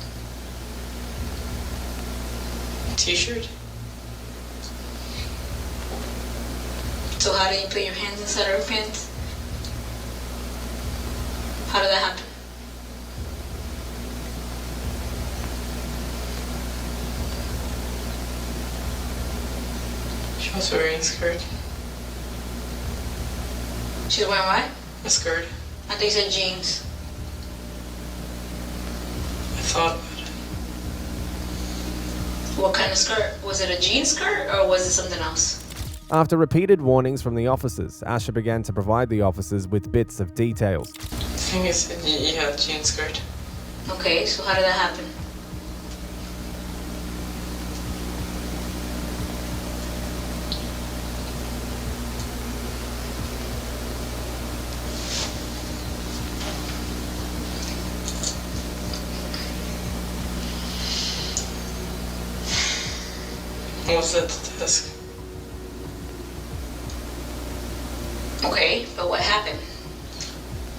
T-shirt. So how did you put your hands inside her pants? How did that happen? She was wearing a skirt. She's wearing what? A skirt. I think you said jeans. I thought about it. What kind of skirt? Was it a jean skirt or was it something else? After repeated warnings from the officers, Asher began to provide the officers with bits of details. The thing is, you had a jean skirt. Okay, so how did that happen? I was at the desk. Okay, but what happened?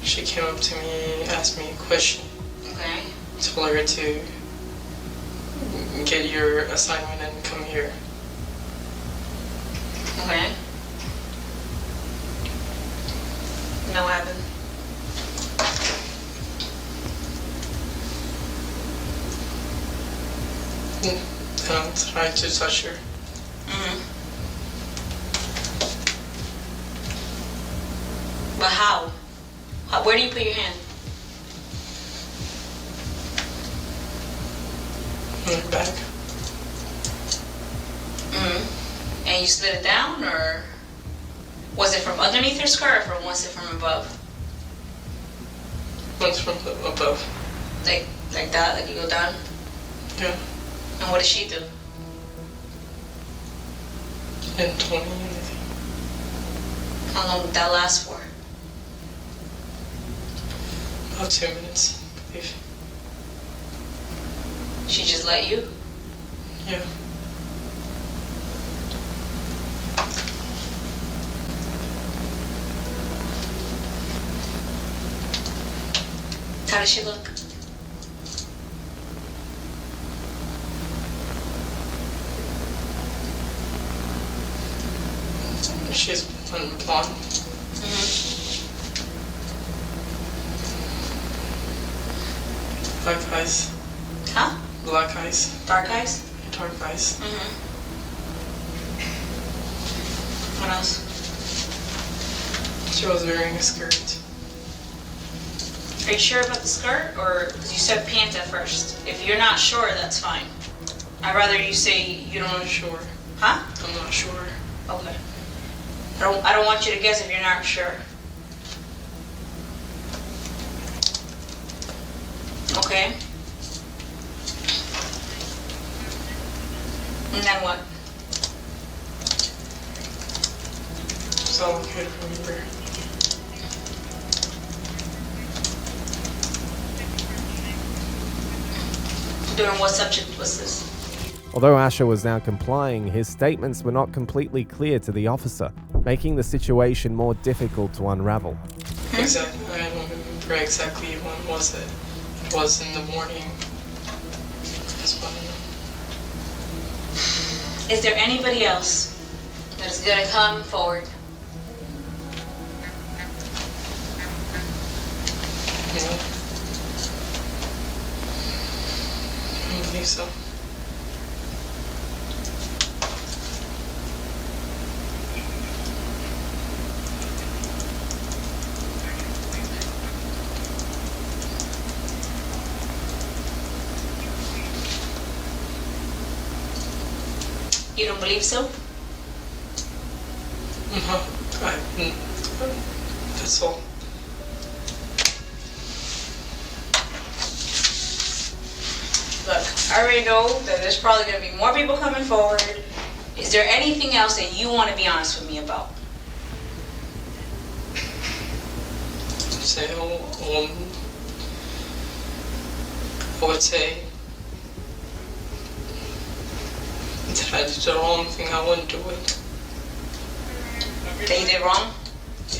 She came up to me, asked me a question. Okay. Told her to get your assignment and come here. Okay. Now what happened? And tried to touch her. Mm-hmm. But how? Where do you put your hand? On her back. Mm-hmm. And you slid it down, or was it from underneath your skirt, or was it from above? What's from above? Like that, like you go down? Yeah. And what did she do? Didn't tell me anything. How long did that last for? About 2 minutes, I believe. She just let you? Yeah. How does she look? She's blonde. Mm-hmm. Black eyes. Huh? Black eyes. Dark eyes? Dark eyes. Mm-hmm. What else? She was wearing a skirt. Are you sure about the skirt, or because you said pants at first? If you're not sure, that's fine. I'd rather you say you don't. I'm not sure. Huh? I'm not sure. Okay. I don't want you to guess if you're not sure. Okay. And then what? That's all I could remember. During what subject was this? Although Asher was now complying, his statements were not completely clear to the officer, making the situation more difficult to unravel. Exactly. I don't remember exactly when was it. It was in the morning. That's what I know. Is there anybody else that is going to come forward? No. I don't think so. You don't believe so? No. That's all. Look, I already know that there's probably going to be more people coming forward. Is there anything else that you want to be honest with me about? Say, I would say that I did the wrong thing. I wouldn't do it. That you did wrong?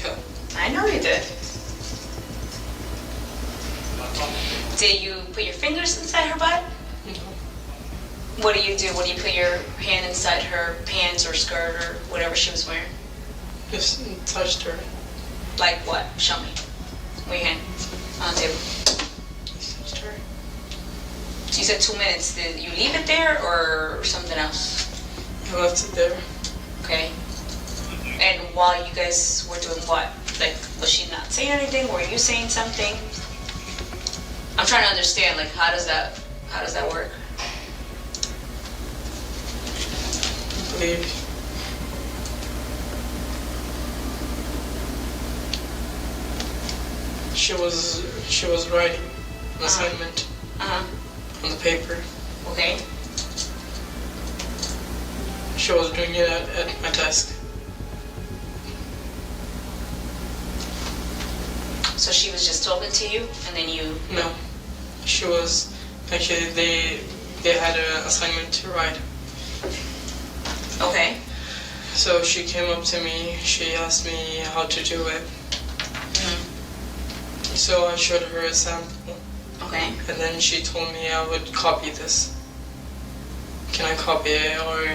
Yeah. I know you did. Did you put your fingers inside her butt? No. What do you do when you put your hand inside her pants or skirt or whatever she was wearing? Just touched her. Like what? Show me. Where your hand? On the table. Just touched her. So you said 2 minutes. Did you leave it there or something else? I left it there. Okay. And while you guys were doing what? Like, was she not saying anything? Were you saying something? I'm trying to understand, like, how does that work? I believe she was writing an assignment on the paper. Okay. She was doing it at my desk. So she was just talking to you, and then you... No. She was... Actually, they had an assignment to write. Okay. So she came up to me, she asked me how to do it. So I showed her a sample. Okay. And then she told me I would copy this. Can I copy it or...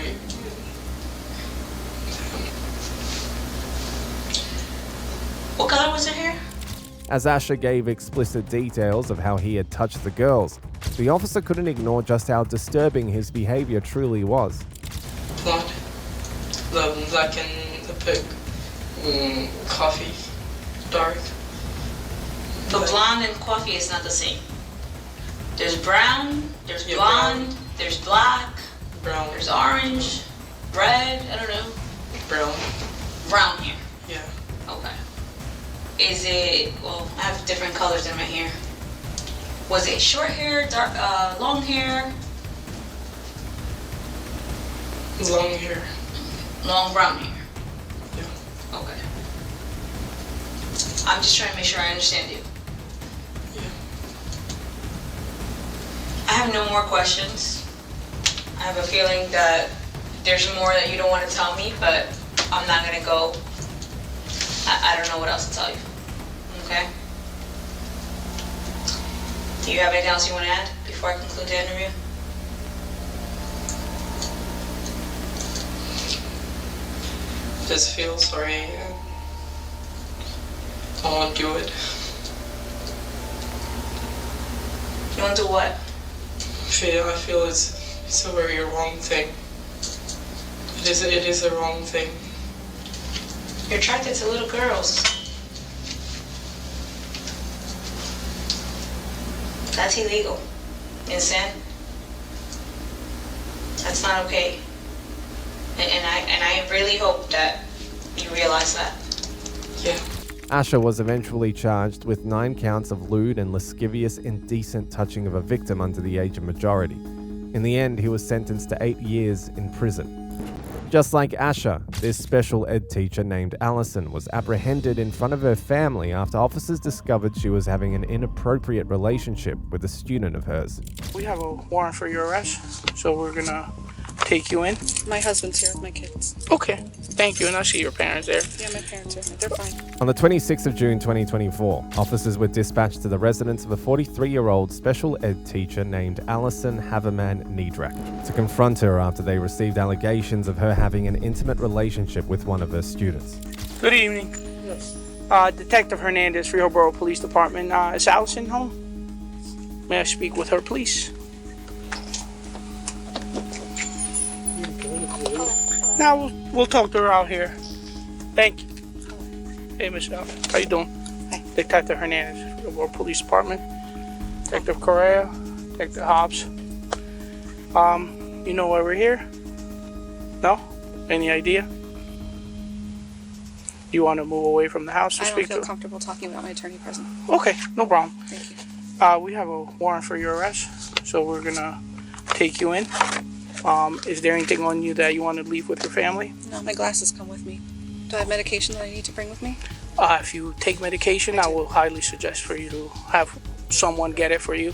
What color was her hair? As Asher gave explicit details of how he had touched the girls, the officer couldn't ignore just how disturbing his behavior truly was. Blonde. The black and the pig. Coffee. Dark. But blonde and coffee is not the same. There's brown, there's blonde, brown. There's black, Brown. there's orange, red, I don't know. Brown. Brown hair. Yeah. Okay. Is it, well, I have different colors in my hair. Was it short hair, dark, long hair? Long hair. Long brown hair? Yeah. Okay. I'm just trying to make sure I understand you. Yeah. I have no more questions. I have a feeling that there's more that you don't want to tell me, but I'm not going to go. I don't know what else to tell you. Okay? Do you have anything else you want to add before I conclude the interview? Just feel sorry. I won't do it. You want to do what? I feel it's a very wrong thing. It is a wrong thing. You're attracted to little girls. That's illegal. Insane. That's not okay. And I really hope that you realize that. Yeah. Asher was eventually charged with 9 counts of lewd and lascivious indecent touching of a victim under the age of majority. In the end, he was sentenced to 8 years in prison. Just like Asher, this special ed teacher named Allison was apprehended in front of her family after officers discovered she was having an inappropriate relationship with a student of hers. We have a warrant for your arrest, so we're gonna take you in. My husband's here with my kids. Okay, thank you, and I see your parents there. Yeah, my parents are here. They're fine. On the 26th of June 2024, officers were dispatched to the residence of a 43-year-old special ed teacher named Allison Haverman Niedrak to confront her after they received allegations of her having an intimate relationship with one of her students. Good evening. Yes. Detective Hernandez, Rio Borough Police Department. Is Allison home? May I speak with her, please? Now we'll talk to her out here. Thank you. Hey, Michelle. How you doing? Hi. Detective Hernandez, Rio Borough Police Department. Detective Correa, Detective Hobbs. You know why we're here? No? Any idea? You want to move away from the house to I don't speak feel to? comfortable talking about my attorney present. Okay, no problem. Thank you. We have a warrant for your arrest, so we're gonna take you in. Is there anything on you that you want to leave with your family? No, my glasses come with me. Do I have medication that I need to bring with me? If you take medication, I will highly suggest for you to have someone get it for you.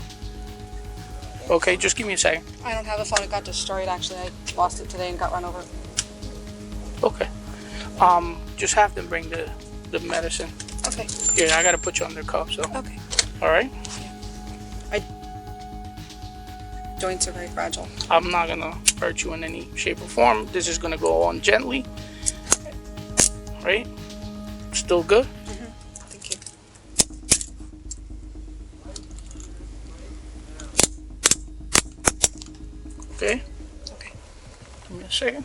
Okay, just give me a second. I don't have a phone. It got destroyed, actually. I lost it today and got run over. Okay. Just have them bring the medicine. Okay. Here, I gotta put you under cuffs, so. Okay. All right? Joints are very fragile. I'm not gonna hurt you in any shape or form. This is gonna go on gently. Right? Still good? Thank you. Okay? Okay. Give me a second.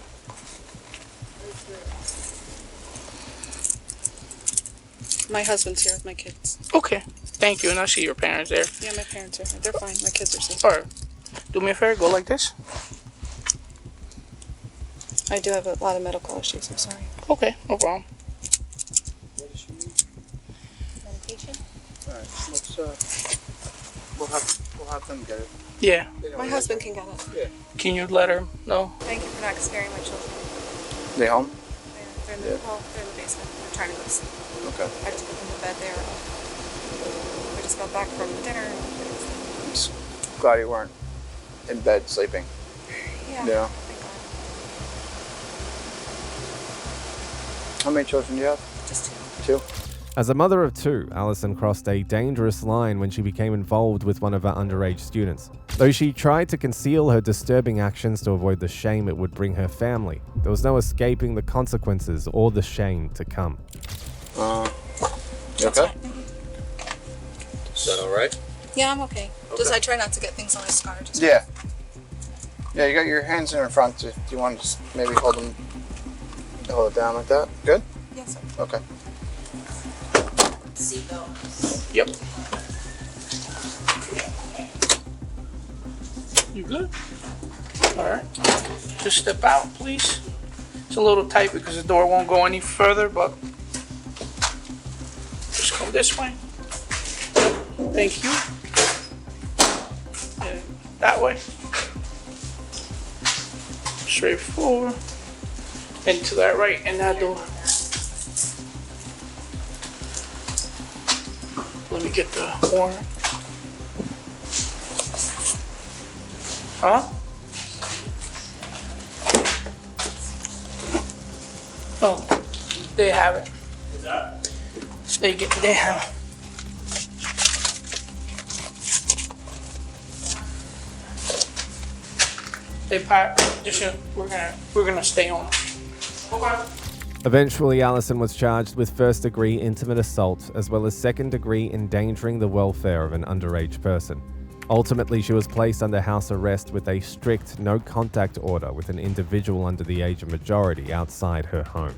My husband's here with my kids. Okay. Thank you, and I see your parents there. Yeah, my parents are here. They're fine. My kids are safe. All right. Do me a favor, go like this. I do have a lot of medical issues. I'm sorry. Okay, no problem. Medication? All right, let's we'll have them get it. Yeah. My husband can get it. Yeah. Can you let her know? Thank you for not scaring my children. They home? They're in the, well, they're in the basement. They're trying to go to sleep. Okay. I just put them to bed there. We just got back from dinner. I'm just glad you weren't in bed sleeping. Yeah. You know? How many children do you have? Just 2. As a mother of 2, Allison crossed a dangerous line when she became involved with one of her underage students. Though she tried to conceal her disturbing actions to avoid the shame it would bring her family, there was no escaping the consequences or the shame to come. You okay? Is that all right? Yeah, I'm okay. Just I try not to get things on my scar. Just Yeah. Yeah, you got your hands in your front. Do you want to just maybe hold it down like that? Good? Yes, sir. Okay. Seatbelt. Yep. You good? All right. Just step out, please. It's a little tight because the door won't go any further, but just come this way. Thank you. And that way. Straight forward. And to that right, and that door. Let me get the warrant. Huh? Oh, they have it. They have it. We're gonna stay on. Okay. Eventually, Allison was charged with first-degree intimate assault as well as second-degree endangering the welfare of an underage person. Ultimately, she was placed under house arrest with a strict no-contact order with an individual under the age of majority outside her home.